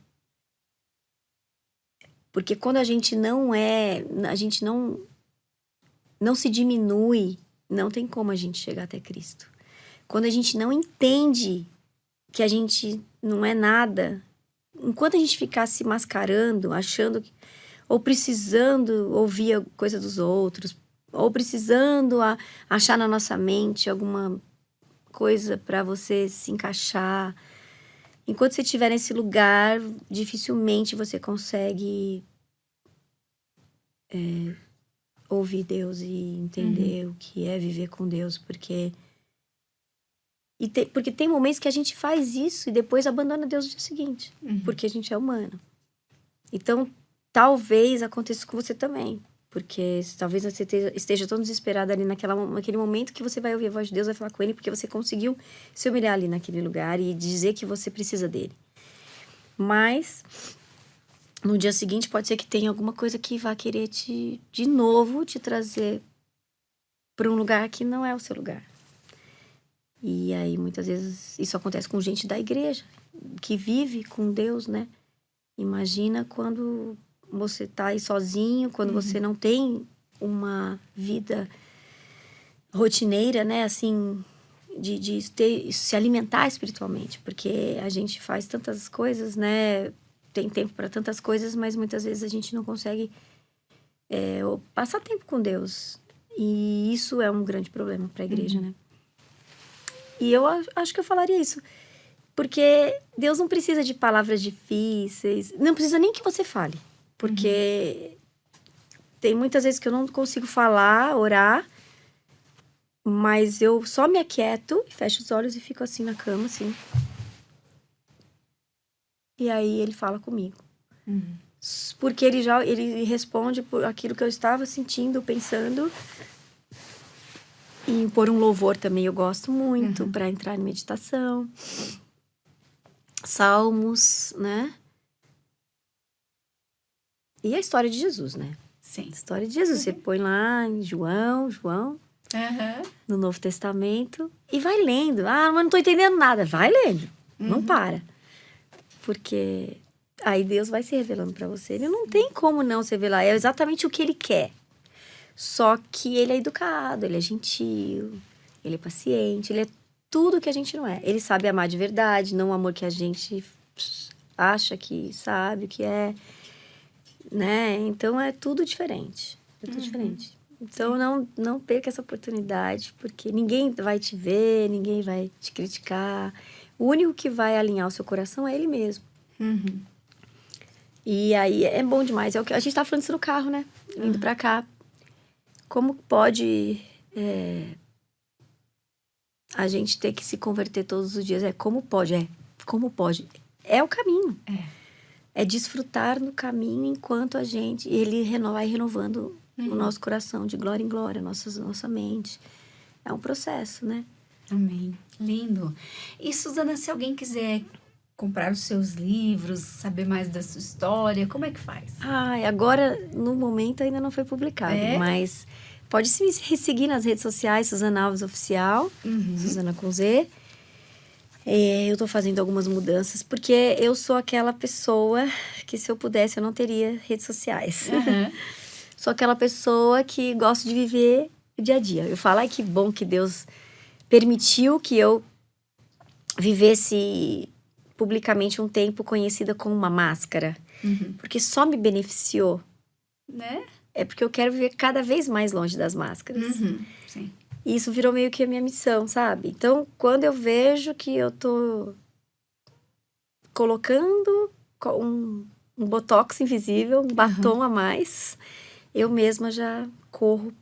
S3: Porque quando a gente não se diminui, não tem como a gente chegar até Cristo. Quando a gente não entende que a gente não é nada, enquanto a gente ficar se mascarando, achando que, ou precisando ouvir a coisa dos outros, ou precisando achar na nossa mente alguma coisa para você se encaixar, enquanto você estiver nesse lugar, dificilmente você consegue ouvir Deus e entender o que é viver com Deus, porque tem momentos que a gente faz isso e depois abandona Deus no dia seguinte, porque a gente é humano. Então, talvez aconteça com você também, porque talvez você esteja tão desesperado ali naquele momento que você vai ouvir a voz de Deus, vai falar com Ele, porque você conseguiu se humilhar ali naquele lugar e dizer que você precisa dele. Mas no dia seguinte pode ser que tenha alguma coisa que vá querer de novo te trazer para um lugar que não é o seu lugar. E aí muitas vezes isso acontece com gente da igreja, que vive com Deus, né? Imagina quando você tá aí sozinho, quando você não tem uma vida rotineira, né? Assim, de se alimentar espiritualmente. Porque a gente faz tantas coisas, né? Tem tempo para tantas coisas, mas muitas vezes a gente não consegue passar tempo com Deus. E isso é um grande problema para a igreja, né? E eu acho que eu falaria isso. Porque Deus não precisa de palavras difíceis. Não precisa nem que você fale. Porque tem muitas vezes que eu não consigo falar, orar. Mas eu só me aquieto, fecho os olhos e fico assim na cama, assim. E aí ele fala comigo. Porque ele responde por aquilo que eu estava sentindo, pensando. E por um louvor também eu gosto muito, para entrar em meditação. Salmos, né? E a história de Jesus, né?
S2: Sim.
S3: A história de Jesus. Você põe lá em João, no Novo Testamento, e vai lendo. Mas não tô entendendo nada. Vai lendo. Não para. Porque aí Deus vai se revelando para você. Ele não tem como não se revelar. É exatamente o que Ele quer. Só que Ele é educado, Ele é gentil, Ele é paciente, Ele é tudo que a gente não é. Ele sabe amar de verdade, não o amor que a gente acha que sabe o que é, né? Então é tudo diferente. É tudo diferente. Então não perca essa oportunidade, porque ninguém vai te ver, ninguém vai te criticar. O único que vai alinhar o seu coração é Ele mesmo. E aí é bom demais. É o que a gente tá falando isso no carro, né? Indo pra cá. Como pode a gente ter que se converter todos os dias? Como pode? É o caminho. é desfrutar no caminho enquanto a gente... Ele vai renovando o nosso coração de glória em glória, nossa mente. É um processo, né?
S2: Amém. Lindo. E, Suzana, se alguém quiser comprar os seus livros, saber mais da sua história, como é que faz?
S3: Agora, no momento, ainda não foi publicado. Mas pode me seguir nas redes sociais, Suzana Alves Oficial, Suzana com Z. Eu tô fazendo algumas mudanças, porque eu sou aquela pessoa que, se eu pudesse, eu não teria redes sociais. Sou aquela pessoa que gosta de viver o dia a dia. Eu falo, que bom que Deus permitiu que eu vivesse publicamente um tempo conhecida como uma máscara. Porque só me beneficiou.
S2: Né?
S3: É porque eu quero viver cada vez mais longe das máscaras.
S2: Sim.
S3: E isso virou meio que a minha missão, sabe? Então, quando eu vejo que eu tô colocando um botox invisível, um batom a mais, eu mesma já corro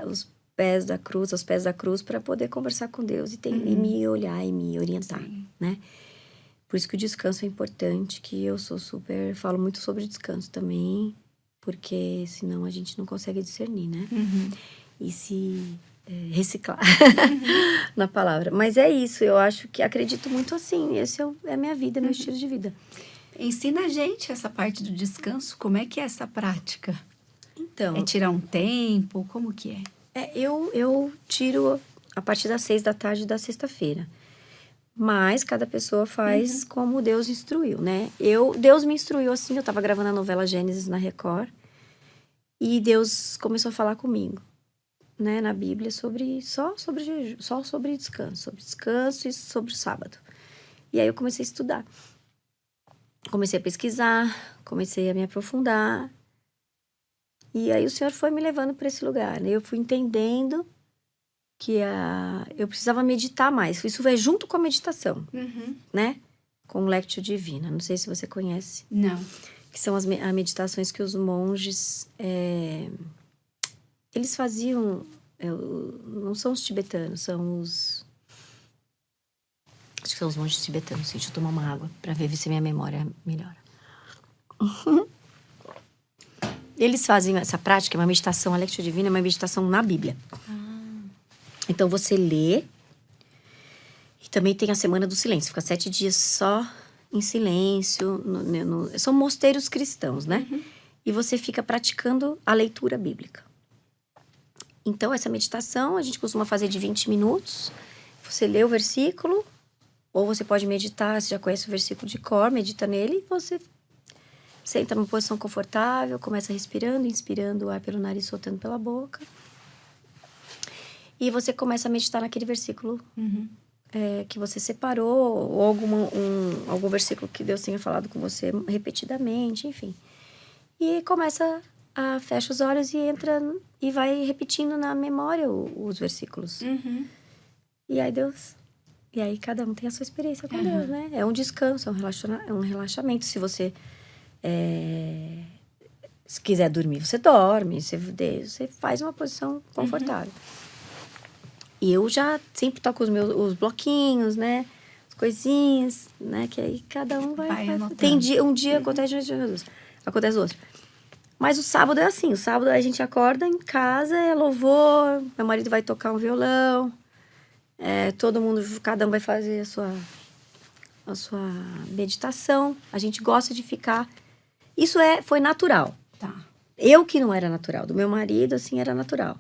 S3: aos pés da cruz, para poder conversar com Deus e me olhar e me orientar, né? Por isso que o descanso é importante, que eu falo muito sobre descanso também, porque senão a gente não consegue discernir, né? E se reciclar na palavra. Mas é isso, eu acredito muito assim, esse é a minha vida, meu estilo de vida.
S2: Ensina a gente essa parte do descanso, como é que é essa prática?
S3: Então...
S2: É tirar um tempo, como que é?
S3: Eu tiro a partir das 6 da tarde da sexta-feira. Mas cada pessoa faz como Deus instruiu, né? Deus me instruiu assim, eu tava gravando a novela Gênesis na Record. E Deus começou a falar comigo, né, na Bíblia, só sobre descanso e sobre o sábado. E aí eu comecei a estudar. Comecei a pesquisar, comecei a me aprofundar. E aí o Senhor foi me levando para esse lugar, né? Eu fui entendendo que eu precisava meditar mais. Isso vai junto com a meditação, né? Com o Lectio Divina. Não sei se você conhece.
S2: Não.
S3: Que são as meditações que os monges... eles faziam... não são os tibetanos, são os... Acho que são os monges tibetanos. Deixa eu tomar uma água para ver se minha memória melhora. Eles fazem essa prática, uma meditação, a Lectio Divina é uma meditação na Bíblia. Então, você lê. E também tem a Semana do Silêncio. Fica 7 dias só em silêncio. São mosteiros cristãos, né? E você fica praticando a leitura bíblica. Então, essa meditação a gente costuma fazer de 20 minutos. Você lê o versículo. Ou você pode meditar, você já conhece o versículo de cor, medita nele. E você senta numa posição confortável, começa respirando, inspirando o ar pelo nariz, soltando pela boca. E você começa a meditar naquele versículo que você separou, ou algum versículo que Deus tenha falado com você repetidamente, enfim. E começa fecha os olhos e entra e vai repetindo na memória os versículos. E aí cada um tem a sua experiência com Deus, né? É um descanso, é um relaxamento. Se você se quiser dormir, você dorme. Você faz uma posição confortável. E eu já sempre toco os bloquinhos, né? As coisinhas, né? Que aí cada um vai tem um dia acontece outro. Mas o sábado é assim. O sábado a gente acorda em casa, é louvor. Meu marido vai tocar um violão. Todo mundo, cada um vai fazer a sua meditação. A gente gosta de ficar... Isso foi natural.
S2: Tá.
S3: Eu que não era natural. Do meu marido, assim, era natural.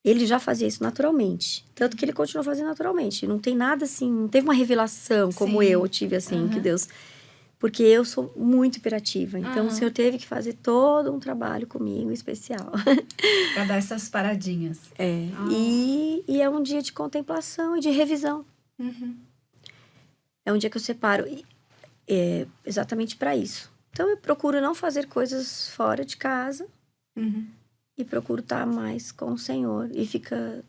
S3: Ele já fazia isso naturalmente. Tanto que ele continuou fazendo naturalmente. Não tem nada assim... Não teve uma revelação como eu tive, assim, que Deus... Porque eu sou muito hiperativa. Então, o Senhor teve que fazer todo um trabalho comigo especial.
S2: Pra dar essas paradinhas.
S3: E é um dia de contemplação e de revisão. É um dia que eu separo exatamente para isso. Então, eu procuro não fazer coisas fora de casa. E procuro estar mais com o Senhor. E fica...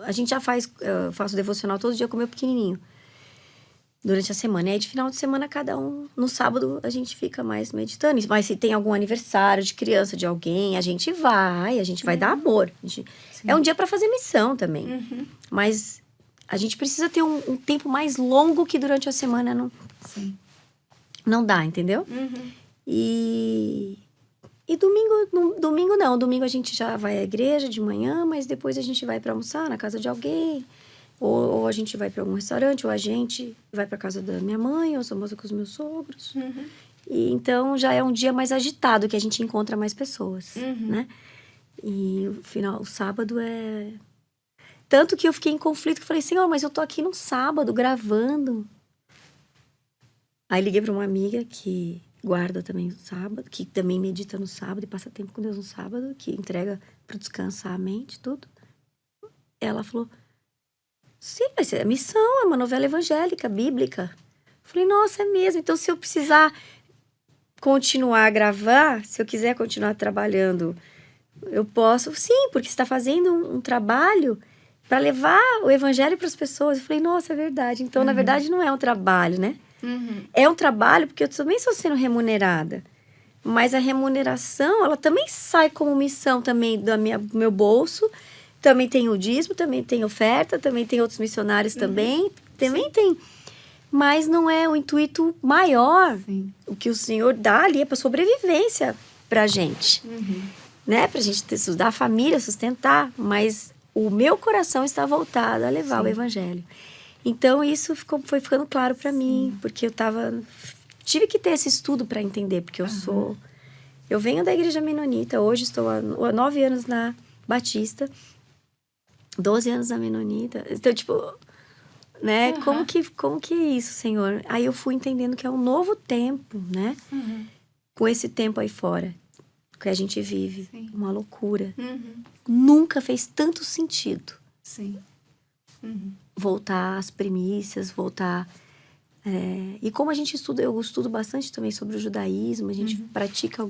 S3: a gente já eu faço devocional todo dia com o meu pequenininho. Durante a semana. E aí, de final de semana, cada um... No sábado, a gente fica mais meditando. Mas se tem algum aniversário de criança de alguém, a gente vai dar amor. É um dia para fazer missão também. Mas a gente precisa ter um tempo mais longo que durante a semana. Não... Não dá, entendeu?
S2: Uhum.
S3: E domingo não. Domingo a gente já vai à igreja de manhã, mas depois a gente vai para almoçar na casa de alguém. Ou a gente vai para algum restaurante, ou a gente vai para casa da minha mãe, ou almoça com os meus sogros.
S2: Uhum.
S3: E então já é um dia mais agitado, que a gente encontra mais pessoas, né? E o sábado é... Tanto que eu fiquei em conflito, que eu falei, Senhor, mas eu tô aqui no sábado, gravando. Aí liguei para uma amiga que guarda também o sábado, que também medita no sábado e passa tempo com Deus no sábado, que entrega para descansar a mente, tudo. Ela falou, sim, mas é missão, é uma novela evangélica, bíblica. Eu falei, nossa, é mesmo. Então, se eu precisar continuar a gravar, se eu quiser continuar trabalhando, eu posso, sim, porque você está fazendo um trabalho para levar o evangelho para as pessoas. Eu falei, nossa, é verdade. Então, na verdade, não é um trabalho, né? É um trabalho porque eu também estou sendo remunerada. Mas a remuneração, ela também sai como missão também do meu bolso. Também tem o dízimo, também tem oferta, também tem outros missionários também tem. Mas não é o intuito maior.
S2: Sim.
S3: O que o Senhor dá ali é para sobrevivência pra gente. Né? Pra gente estudar a família, sustentar. Mas o meu coração está voltado a levar o evangelho. Então, isso foi ficando claro para mim, porque tive que ter esse estudo para entender, porque eu venho da igreja menonita, hoje estou há 9 anos na Batista, 12 anos na menonita, então, tipo, né, como que é isso, Senhor? Aí eu fui entendendo que é um novo tempo, né, com esse tempo aí fora, que a gente vive, uma loucura. Nunca fez tanto sentido.
S2: Sim.
S3: Voltar às primícias, voltar... E como a gente estuda, eu estudo bastante também sobre o judaísmo, a gente pratica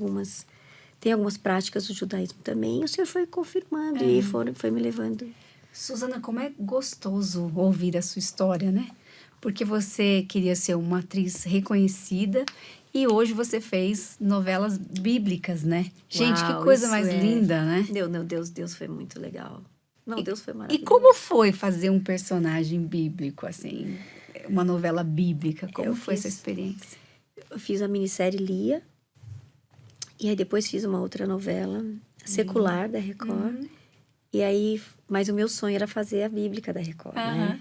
S3: tem algumas práticas do judaísmo também, e o Senhor foi confirmando e foi me levando.
S2: Suzana, como é gostoso ouvir a sua história, né? Porque você queria ser uma atriz reconhecida e hoje você fez novelas bíblicas, né? Gente,
S3: Uau,
S2: que coisa
S3: isso
S2: mais linda, né?
S3: Deus foi muito legal. Não, Deus foi
S2: E
S3: maravilhoso.
S2: como foi fazer um personagem bíblico, assim, uma novela bíblica? Como foi essa experiência?
S3: Eu fiz a minissérie Lia, e aí depois fiz uma outra novela secular da Record. E aí, mas o meu sonho era fazer a bíblica da Record, né?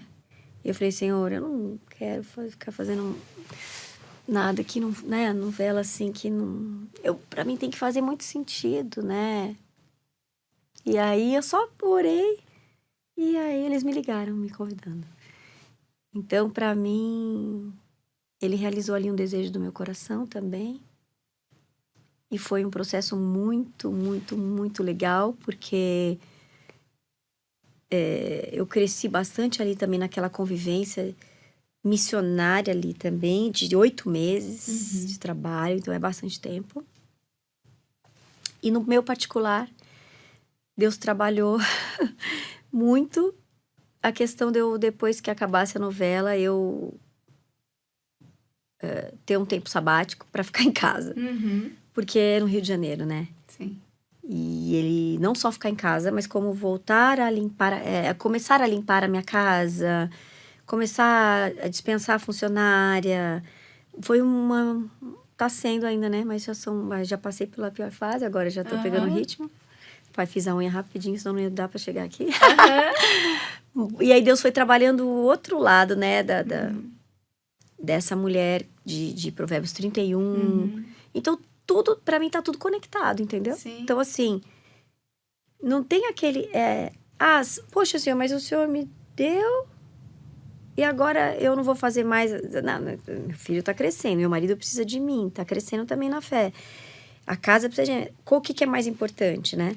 S3: E eu falei, Senhor, eu não quero ficar fazendo nada que não, né, novela assim que não... Pra mim tem que fazer muito sentido, né? E aí eu só orei e aí eles me ligaram, me convidando. Então, pra mim, ele realizou ali um desejo do meu coração também. E foi um processo muito, muito, muito legal, porque eu cresci bastante ali também naquela convivência missionária ali também, de 8 meses de trabalho, então é bastante tempo. E no meu particular, Deus trabalhou muito a questão de eu, depois que acabasse a novela, eu ter um tempo sabático para ficar em casa. Porque é no Rio de Janeiro, né?
S2: Sim.
S3: E ele não só ficar em casa, mas como voltar a limpar, começar a limpar a minha casa, começar a dispensar a funcionária. Foi tá sendo ainda, né? Mas já passei pela pior fase, agora já tô pegando o ritmo. Fiz a unha rapidinho, senão não ia dar pra chegar aqui. E aí Deus foi trabalhando o outro lado, né? Dessa mulher de Provérbios 31. Então, tudo, pra mim, tá tudo conectado, entendeu?
S2: Sim.
S3: Então, assim, não tem aquele... poxa, Senhor, mas o Senhor me deu e agora eu não vou fazer mais... Não, meu filho tá crescendo, meu marido precisa de mim, tá crescendo também na fé. A casa precisa de... O que é mais importante, né?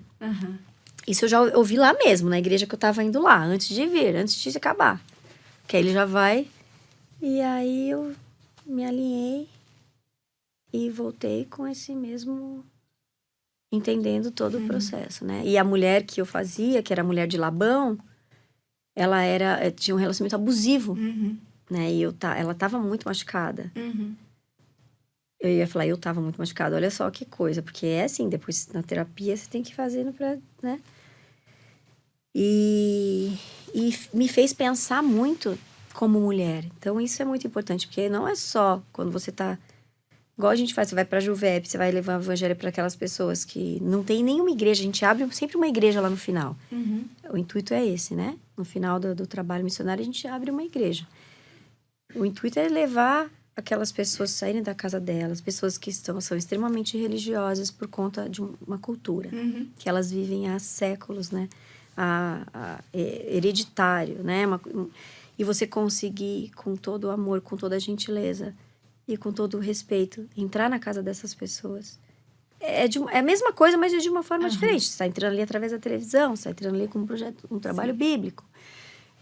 S3: Isso eu já ouvi lá mesmo, na igreja que eu tava indo lá, antes de acabar. Que aí ele já vai... E aí eu me alinhei e voltei com esse mesmo... Entendendo todo o processo, né? E a mulher que eu fazia, que era a mulher de Labão, ela tinha um relacionamento abusivo, né? E ela tava muito machucada. Eu ia falar, eu tava muito machucada. Olha só que coisa, porque é assim, depois na terapia você tem que fazer, né? E me fez pensar muito como mulher. Então, isso é muito importante, porque não é só quando você tá Igual a gente faz, você vai pra Juvep, você vai levar o evangelho para aquelas pessoas que não tem nenhuma igreja. A gente abre sempre uma igreja lá no final. O intuito é esse, né? No final do trabalho missionário, a gente abre uma igreja. O intuito é levar aquelas pessoas saírem da casa delas, pessoas que são extremamente religiosas por conta de uma cultura, que elas vivem há séculos, né? Hereditário, né? E você conseguir, com todo o amor, com toda a gentileza e com todo o respeito, entrar na casa dessas pessoas. É a mesma coisa, mas de uma forma diferente. Você está entrando ali através da televisão, você está entrando ali com um trabalho bíblico.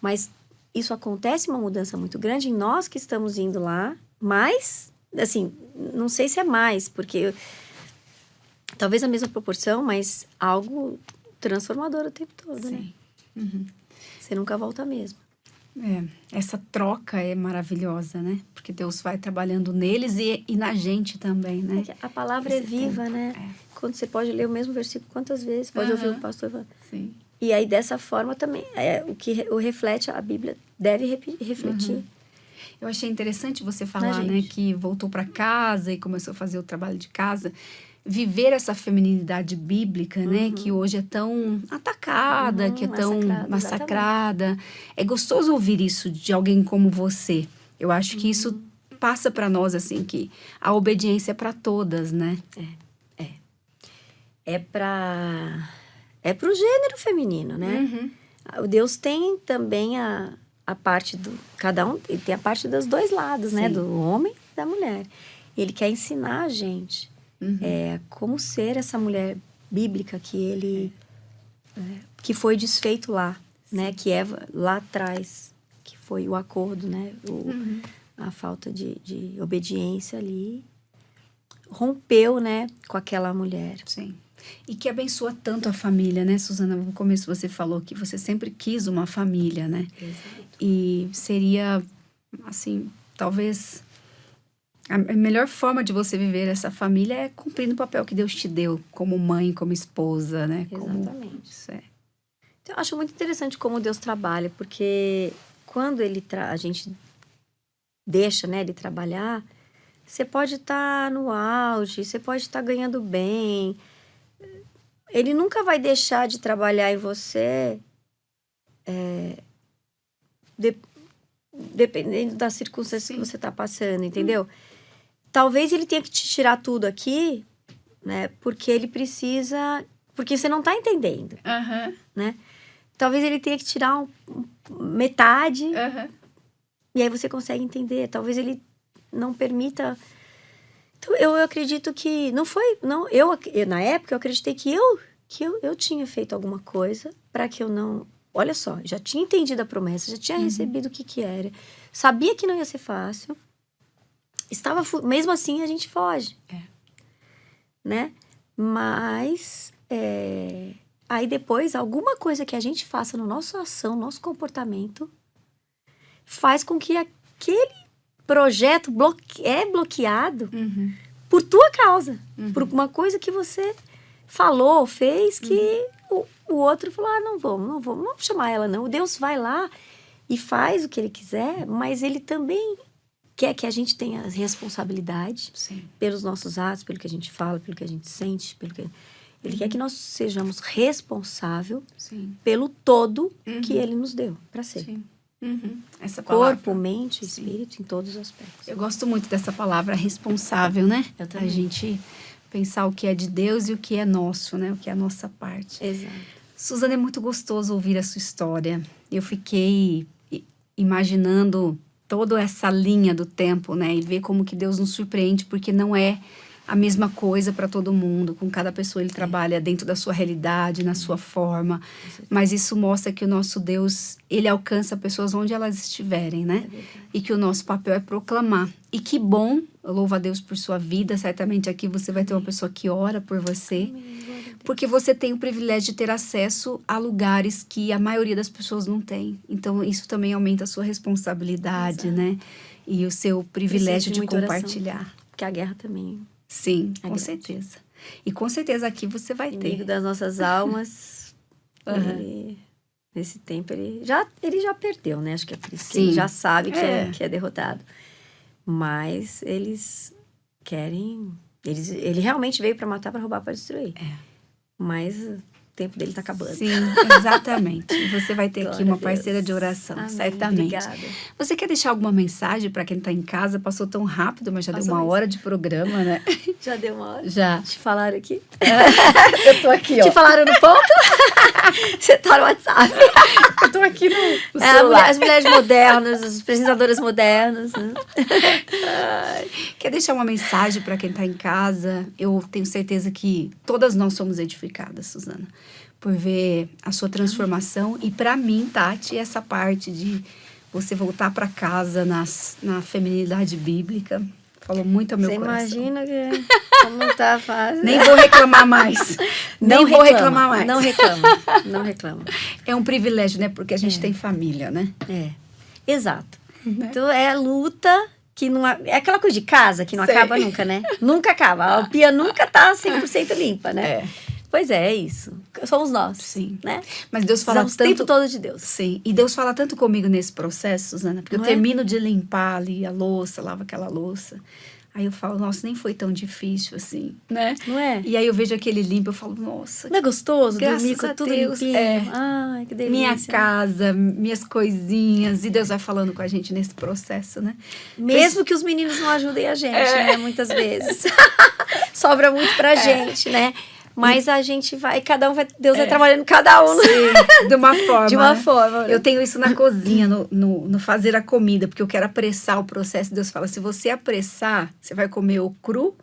S3: Mas isso acontece, uma mudança muito grande em nós que estamos indo lá, mas, assim, não sei se é mais, porque talvez a mesma proporção, mas algo transformador o tempo todo, né? Você nunca volta mesmo.
S2: Essa troca é maravilhosa, né? Porque Deus vai trabalhando neles e na gente também, né?
S3: A palavra é viva, né? Quando você pode ler o mesmo versículo quantas vezes, pode ouvir o pastor falar.
S2: Sim.
S3: E aí, dessa forma, também, o que reflete, a Bíblia deve refletir.
S2: Eu achei interessante você falar, né? Que voltou para casa e começou a fazer o trabalho de casa. Viver essa feminilidade bíblica, né? Que hoje é tão atacada, que é tão massacrada. É gostoso ouvir isso de alguém como você. Eu acho que isso passa para nós, assim, que a obediência é para todas, né?
S3: É para o gênero feminino, né? Deus tem também a parte do... Cada um ele tem a parte dos dois lados, né? Do homem e da mulher. Ele quer ensinar a gente como ser essa mulher bíblica que ele... que foi desfeito lá, né? Que Eva, lá atrás, que foi o acordo, né? A falta de obediência ali, rompeu, né? Com aquela mulher.
S2: Sim. E que abençoa tanto a família, né, Suzana? No começo você falou que você sempre quis uma família, né?
S3: Exato.
S2: E seria, assim, talvez... A melhor forma de você viver essa família é cumprindo o papel que Deus te deu, como mãe, como esposa, né?
S3: Exatamente.
S2: Isso é.
S3: Então, eu acho muito interessante como Deus trabalha, porque quando a gente deixa, né, ele trabalhar, você pode estar no auge, você pode estar ganhando bem. Ele nunca vai deixar de trabalhar em você, dependendo das circunstâncias que você está passando, entendeu? Talvez ele tenha que te tirar tudo aqui, né? Porque ele precisa... Porque você não está entendendo, né? Talvez ele tenha que tirar metade, e aí você consegue entender. Talvez ele não permita... Então, eu acredito que... na época, eu acreditei que eu tinha feito alguma coisa para que eu não... Olha só, já tinha entendido a promessa, já tinha recebido o que era. Sabia que não ia ser fácil. Mesmo assim, a gente foge. Né? Mas... aí depois, alguma coisa que a gente faça no nossa ação, nosso comportamento, faz com que aquele projeto é bloqueado por tua causa. Por uma coisa que você falou, fez, que o outro falou, não vamos chamar ela não. Deus vai lá e faz o que ele quiser, mas ele também quer que a gente tenha responsabilidade pelos nossos atos, pelo que a gente fala, pelo que a gente sente, Ele quer que nós sejamos responsáveis pelo todo que ele nos deu para ser.
S2: Essa palavra,
S3: corpo, mente, espírito, em todos os aspectos.
S2: Eu gosto muito dessa palavra responsável, né?
S3: Eu também.
S2: A gente pensar o que é de Deus e o que é nosso, né? O que é a nossa parte.
S3: Exato.
S2: Suzana, é muito gostoso ouvir a sua história. Eu fiquei imaginando toda essa linha do tempo, né? E ver como que Deus nos surpreende, porque não é a mesma coisa para todo mundo. Com cada pessoa ele trabalha dentro da sua realidade, na sua forma. Mas isso mostra que o nosso Deus, ele alcança pessoas onde elas estiverem, né? E que o nosso papel é proclamar. E que bom, eu louvo a Deus por sua vida. Certamente aqui você vai ter uma pessoa que ora por você. Porque você tem o privilégio de ter acesso a lugares que a maioria das pessoas não tem. Então, isso também aumenta a sua responsabilidade, né? E o seu privilégio de compartilhar.
S3: Oração, porque a guerra também...
S2: Sim, com certeza. E com certeza aqui você vai ter.
S3: Inimigo das nossas almas. Nesse tempo, ele já perdeu, né? Acho que é por isso que ele já sabe que é derrotado. Mas eles querem... Ele realmente veio para matar, para roubar, para destruir. Mas o tempo dele tá acabando.
S2: Sim, exatamente. Você vai ter aqui
S3: Glória
S2: uma
S3: a Deus.
S2: parceira de oração,
S3: Amém.
S2: certamente.
S3: Obrigada.
S2: Você quer deixar alguma mensagem para quem está em casa? Passou tão rápido, mas já deu
S3: Passou
S2: uma
S3: mesmo.
S2: hora de programa, né?
S3: Já deu uma hora?
S2: Já.
S3: Te falaram aqui?
S2: Eu tô aqui,
S3: Te falaram no ponto? Você tá no WhatsApp.
S2: Eu tô aqui no
S3: É,
S2: celular.
S3: as mulheres modernas, as apresentadoras modernas. Né?
S2: Quer deixar uma mensagem para quem está em casa? Eu tenho certeza que todas nós somos edificadas, Suzana, por ver a sua transformação. E para mim, Tati, essa parte de você voltar para casa na feminilidade bíblica falou muito ao meu
S3: Você
S2: coração.
S3: imagina que como tá fácil.
S2: Nem vou reclamar mais. Nem vou reclamar mais.
S3: Não reclama, não reclama.
S2: É um privilégio, né? Porque a gente tem família, né?
S3: É, exato. Então é a luta que não... É aquela coisa de casa que não
S2: Sei.
S3: acaba nunca, né? Nunca acaba. A pia nunca tá 100% limpa, né?
S2: É.
S3: Pois é isso. Somos nós,
S2: Sim.
S3: né?
S2: Mas Deus fala
S3: Precisamos o tempo
S2: tanto...
S3: todo de Deus.
S2: Sim. E Deus fala tanto comigo nesse processo, Suzana. Porque eu
S3: Não é?
S2: termino de limpar ali a louça, lavo aquela louça. Aí eu falo, nossa, nem foi tão difícil assim, né?
S3: Não é?
S2: E aí eu vejo aquele limpo, eu falo, nossa,
S3: Não é gostoso
S2: Graças
S3: dormir com
S2: a
S3: tudo
S2: Deus,
S3: limpinho?
S2: é.
S3: Ai, que delícia.
S2: minha casa, minhas coisinhas. E Deus vai falando com a gente nesse processo, né?
S3: Mesmo que os meninos não ajudem a gente, né? Muitas vezes. Sobra muito pra gente, né? Mas a gente vai, cada um vai, Deus vai trabalhando cada um.
S2: Sim, de uma forma.
S3: De uma
S2: né?
S3: forma. né?
S2: Eu tenho isso na cozinha, no fazer a comida, porque eu quero apressar o processo. Deus fala, se você apressar, você vai comer ou cru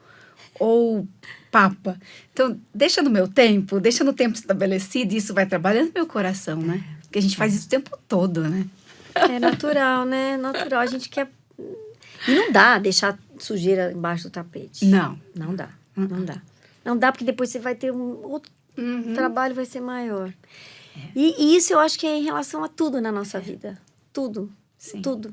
S2: ou papa. Então, deixa no meu tempo, deixa no tempo estabelecido, e isso vai trabalhando no meu coração, né? Porque a gente faz isso o tempo todo, né?
S3: É natural, né? Natural. A gente quer... E não dá deixar sujeira embaixo do tapete.
S2: Não.
S3: Não dá. Não dá. Não dá, porque depois você vai ter outro trabalho, vai ser maior. E isso eu acho que é em relação a tudo na nossa vida. Tudo.
S2: Sim.
S3: Tudo.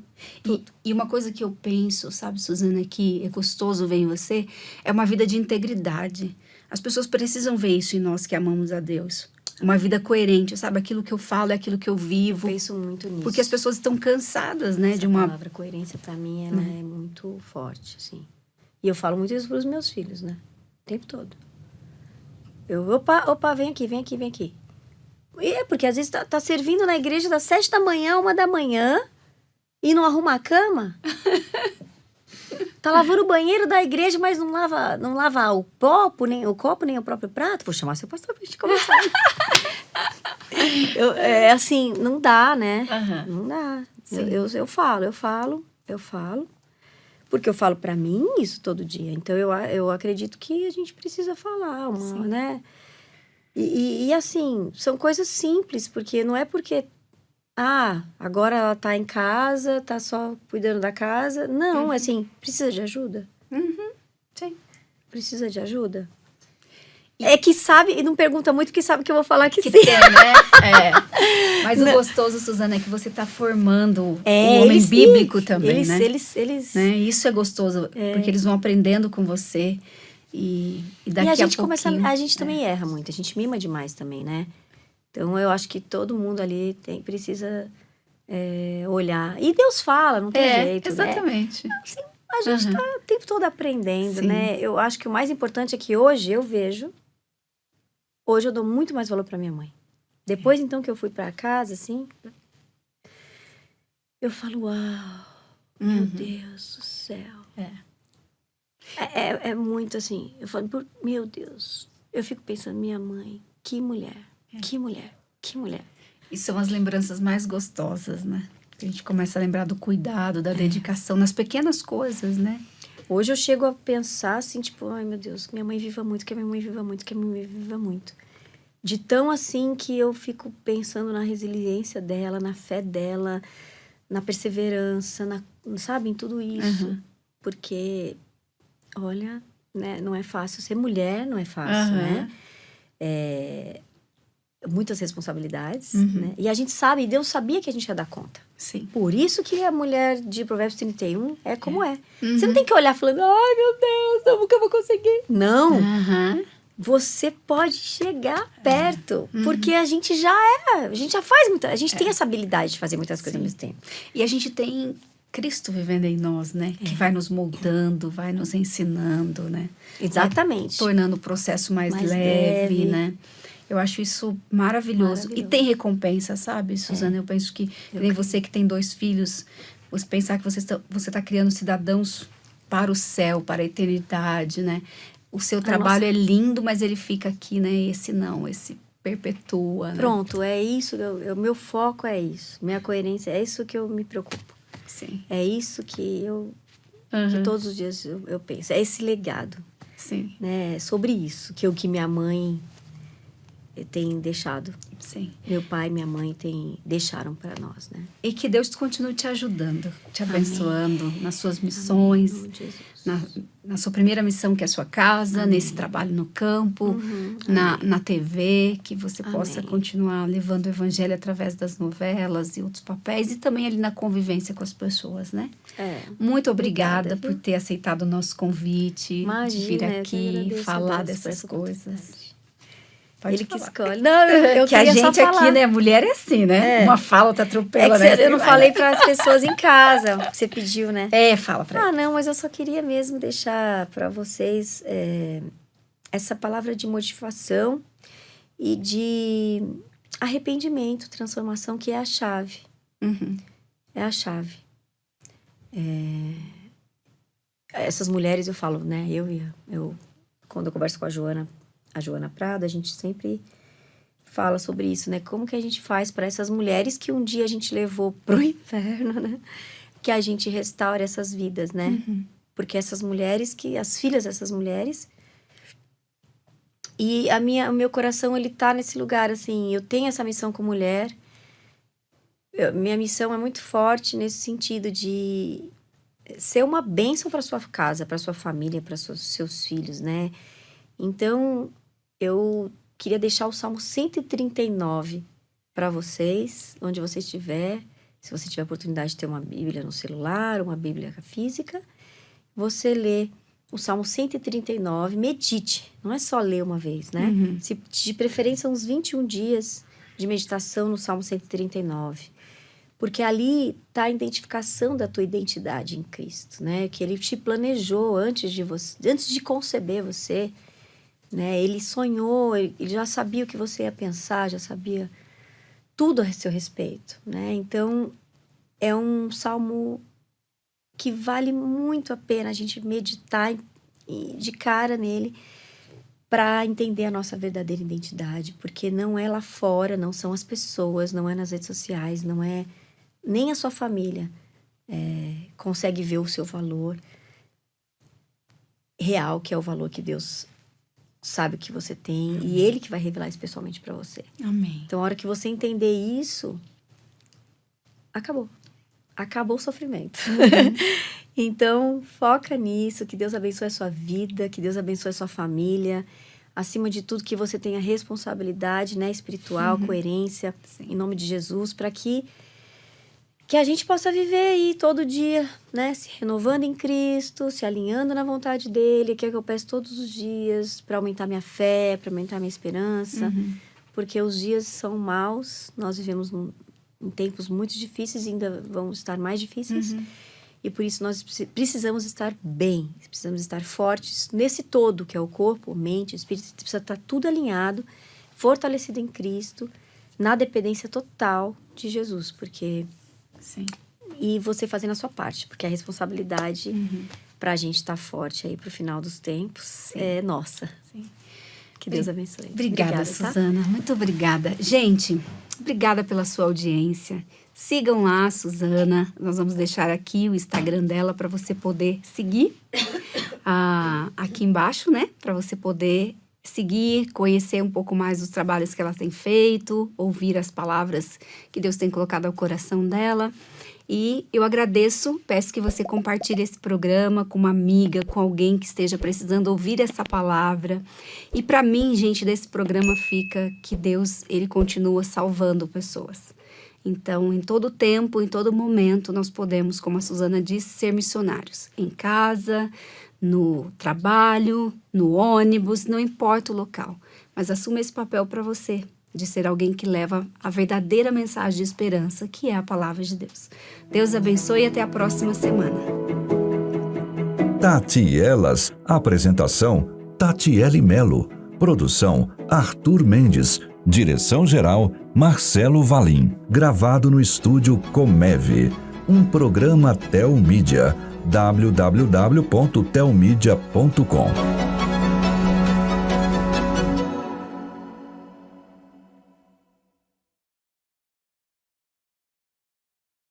S2: E uma coisa que eu penso, sabe, Suzana, que é gostoso ver em você, é uma vida de integridade. As pessoas precisam ver isso em nós que amamos a Deus. Uma vida coerente, sabe? Aquilo que eu falo é aquilo que eu vivo.
S3: Eu penso muito nisso.
S2: Porque as pessoas estão cansadas, né?
S3: Essa
S2: de uma...
S3: palavra coerência, pra mim, ela é muito forte, assim. E eu falo muito isso pros meus filhos, né? O tempo todo. Opa, vem aqui, vem aqui, vem aqui. E é porque às vezes tá servindo na igreja das 7 da manhã, 1 da manhã, e não arruma a cama. Tá lavando o banheiro da igreja, mas não lava o copo, nem o próprio prato. Vou chamar seu pastor pra gente conversar. É assim, não dá, né? Não dá. Eu falo. Porque eu falo pra mim isso todo dia. Então, eu acredito que a gente precisa falar, né? E assim, são coisas simples, porque não é porque... agora ela tá em casa, tá só cuidando da casa. Não, assim, precisa de ajuda?
S2: Sim.
S3: Precisa de ajuda? É que sabe, e não pergunta muito, porque sabe que eu vou falar que sim.
S2: Tem, né? É. Mas o gostoso, Suzana, é que você tá formando um homem bíblico também, né?
S3: Eles...
S2: Né? Isso é gostoso, porque eles vão aprendendo com você e daqui
S3: E a gente
S2: pouquinho...
S3: a gente também erra muito, a gente mima demais também, né? Então, eu acho que todo mundo ali precisa olhar. E Deus fala, não tem jeito,
S2: exatamente.
S3: né? Assim, a gente tá o tempo todo aprendendo,
S2: Sim.
S3: né? Eu acho que o mais importante é que hoje eu dou muito mais valor pra minha mãe. Depois, então, que eu fui pra casa, assim, eu falo, uau, meu Deus do céu. É muito assim, eu falo, meu Deus, eu fico pensando, minha mãe, que mulher, que mulher, que mulher.
S2: E são as lembranças mais gostosas, né? A gente começa a lembrar do cuidado, da dedicação, nas pequenas coisas, né?
S3: Hoje eu chego a pensar assim, tipo, ai meu Deus, que minha mãe viva muito, que minha mãe viva muito, que minha mãe viva muito. De tão assim que eu fico pensando na resiliência dela, na fé dela, na perseverança, sabe, em tudo isso. Porque, olha, né, não é fácil ser mulher, não é fácil, né? Muitas responsabilidades, né? E a gente sabe, Deus sabia que a gente ia dar conta.
S2: Sim.
S3: Por isso que a mulher de Provérbios 31 é como é. Você não tem que olhar falando, ai meu Deus, nunca vou conseguir. Não. Você pode chegar perto, porque a gente já faz a gente tem essa habilidade de fazer muitas coisas ao mesmo tempo.
S2: E a gente tem Cristo vivendo em nós, né? Que vai nos moldando, vai nos ensinando, né?
S3: Exatamente.
S2: Tornando o processo mais
S3: Mais
S2: leve,
S3: leve.
S2: né? Eu acho isso maravilhoso. E
S3: Maravilhoso.
S2: tem recompensa, sabe, Suzana? Eu penso que, nem você que tem 2 filhos, você pensar que você tá criando cidadãos para o céu, para a eternidade, né? O seu trabalho é lindo, mas ele fica aqui, né? Esse não, esse perpetua, né?
S3: Pronto, é isso. Meu foco é isso. Minha coerência, é isso que eu me preocupo.
S2: Sim.
S3: É isso que que todos os dias eu penso. É esse legado,
S2: Sim.
S3: né? É sobre isso, que o que minha mãe tem deixado.
S2: Sim.
S3: Meu pai e minha mãe deixaram para nós, né?
S2: E que Deus continue te ajudando, te abençoando nas suas missões,
S3: Amém, Jesus.
S2: na sua primeira missão, que é a sua casa, nesse trabalho no campo, na TV, que você possa continuar levando o evangelho através das novelas e outros papéis, e também ali na convivência com as pessoas, né? Muito obrigada por ter aceitado o nosso convite, de vir aqui falar dessas coisas. Pode
S3: Ele
S2: falar.
S3: que escolhe. Não, eu
S2: que a
S3: queria
S2: gente
S3: só falar.
S2: aqui, né, mulher é assim, né? Uma fala, outra atropela,
S3: É que
S2: né?
S3: eu não falei para as pessoas em casa, você pediu, né?
S2: Fala pra
S3: Ah, não, mas eu só queria mesmo deixar para vocês essa palavra de motivação e de arrependimento, transformação, que é a chave. É a chave. Essas mulheres, eu falo, né? Eu quando eu converso com a Joana Prado, a gente sempre fala sobre isso, né? Como que a gente faz para essas mulheres que um dia a gente levou pro inferno, né? Que a gente restaure essas vidas, né? Porque essas mulheres, as filhas dessas mulheres... E o meu coração, ele tá nesse lugar, assim, eu tenho essa missão com mulher. Minha missão é muito forte nesse sentido de ser uma bênção para sua casa, para sua família, para seus filhos, né? Então, eu queria deixar o Salmo 139 para vocês, onde você estiver. Se você tiver a oportunidade de ter uma Bíblia no celular, uma Bíblia física, você lê o Salmo 139, medite. Não é só ler uma vez, né? De preferência, uns 21 dias de meditação no Salmo 139. Porque ali está a identificação da tua identidade em Cristo, né? Que Ele te planejou antes de conceber você, né? Ele sonhou, ele já sabia o que você ia pensar, já sabia tudo a seu respeito, né? Então, é um salmo que vale muito a pena a gente meditar de cara nele para entender a nossa verdadeira identidade, porque não é lá fora, não são as pessoas, não é nas redes sociais, não é nem a sua família consegue ver o seu valor real, que é o valor que Deus sabe que você tem, e Ele que vai revelar isso pessoalmente para você.
S2: Amém.
S3: Então, a hora que você entender isso, acabou o sofrimento. Então, foca nisso, que Deus abençoe a sua vida, que Deus abençoe a sua família, acima de tudo que você tenha responsabilidade, né, espiritual, coerência, em nome de Jesus, para que a gente possa viver aí todo dia, né, se renovando em Cristo, se alinhando na vontade dEle, que é o que eu peço todos os dias, para aumentar minha fé, para aumentar minha esperança, porque os dias são maus, nós vivemos em tempos muito difíceis e ainda vão estar mais difíceis. E por isso nós precisamos estar bem, precisamos estar fortes nesse todo, que é o corpo, mente, o espírito. Precisa estar tudo alinhado, fortalecido em Cristo, na dependência total de Jesus. Porque...
S2: Sim.
S3: E você fazendo a sua parte, porque a responsabilidade para a gente estar forte aí para o final dos tempos é nossa.
S2: Sim.
S3: Que Deus abençoe.
S2: Obrigada, Suzana. Tá? Muito obrigada. Gente, obrigada pela sua audiência. Sigam lá a Suzana. Nós vamos deixar aqui o Instagram dela para você poder seguir aqui embaixo, né? Para você poder seguir, conhecer um pouco mais dos trabalhos que ela tem feito, ouvir as palavras que Deus tem colocado ao coração dela. E eu agradeço, peço que você compartilhe esse programa com uma amiga, com alguém que esteja precisando ouvir essa palavra. E para mim, gente, desse programa fica que Deus, Ele continua salvando pessoas. Então, em todo tempo, em todo momento, nós podemos, como a Suzana disse, ser missionários. Em casa, no trabalho, no ônibus, não importa o local. Mas assuma esse papel para você. de ser alguém que leva a verdadeira mensagem de esperança, que é a palavra de Deus. Deus abençoe e até a próxima semana.
S1: Tati e Elas. Apresentação: Tatiele Melo. Produção: Arthur Mendes. Direção-geral: Marcelo Valim. Gravado no estúdio Comeve. Um programa Telmídia. www.telmedia.com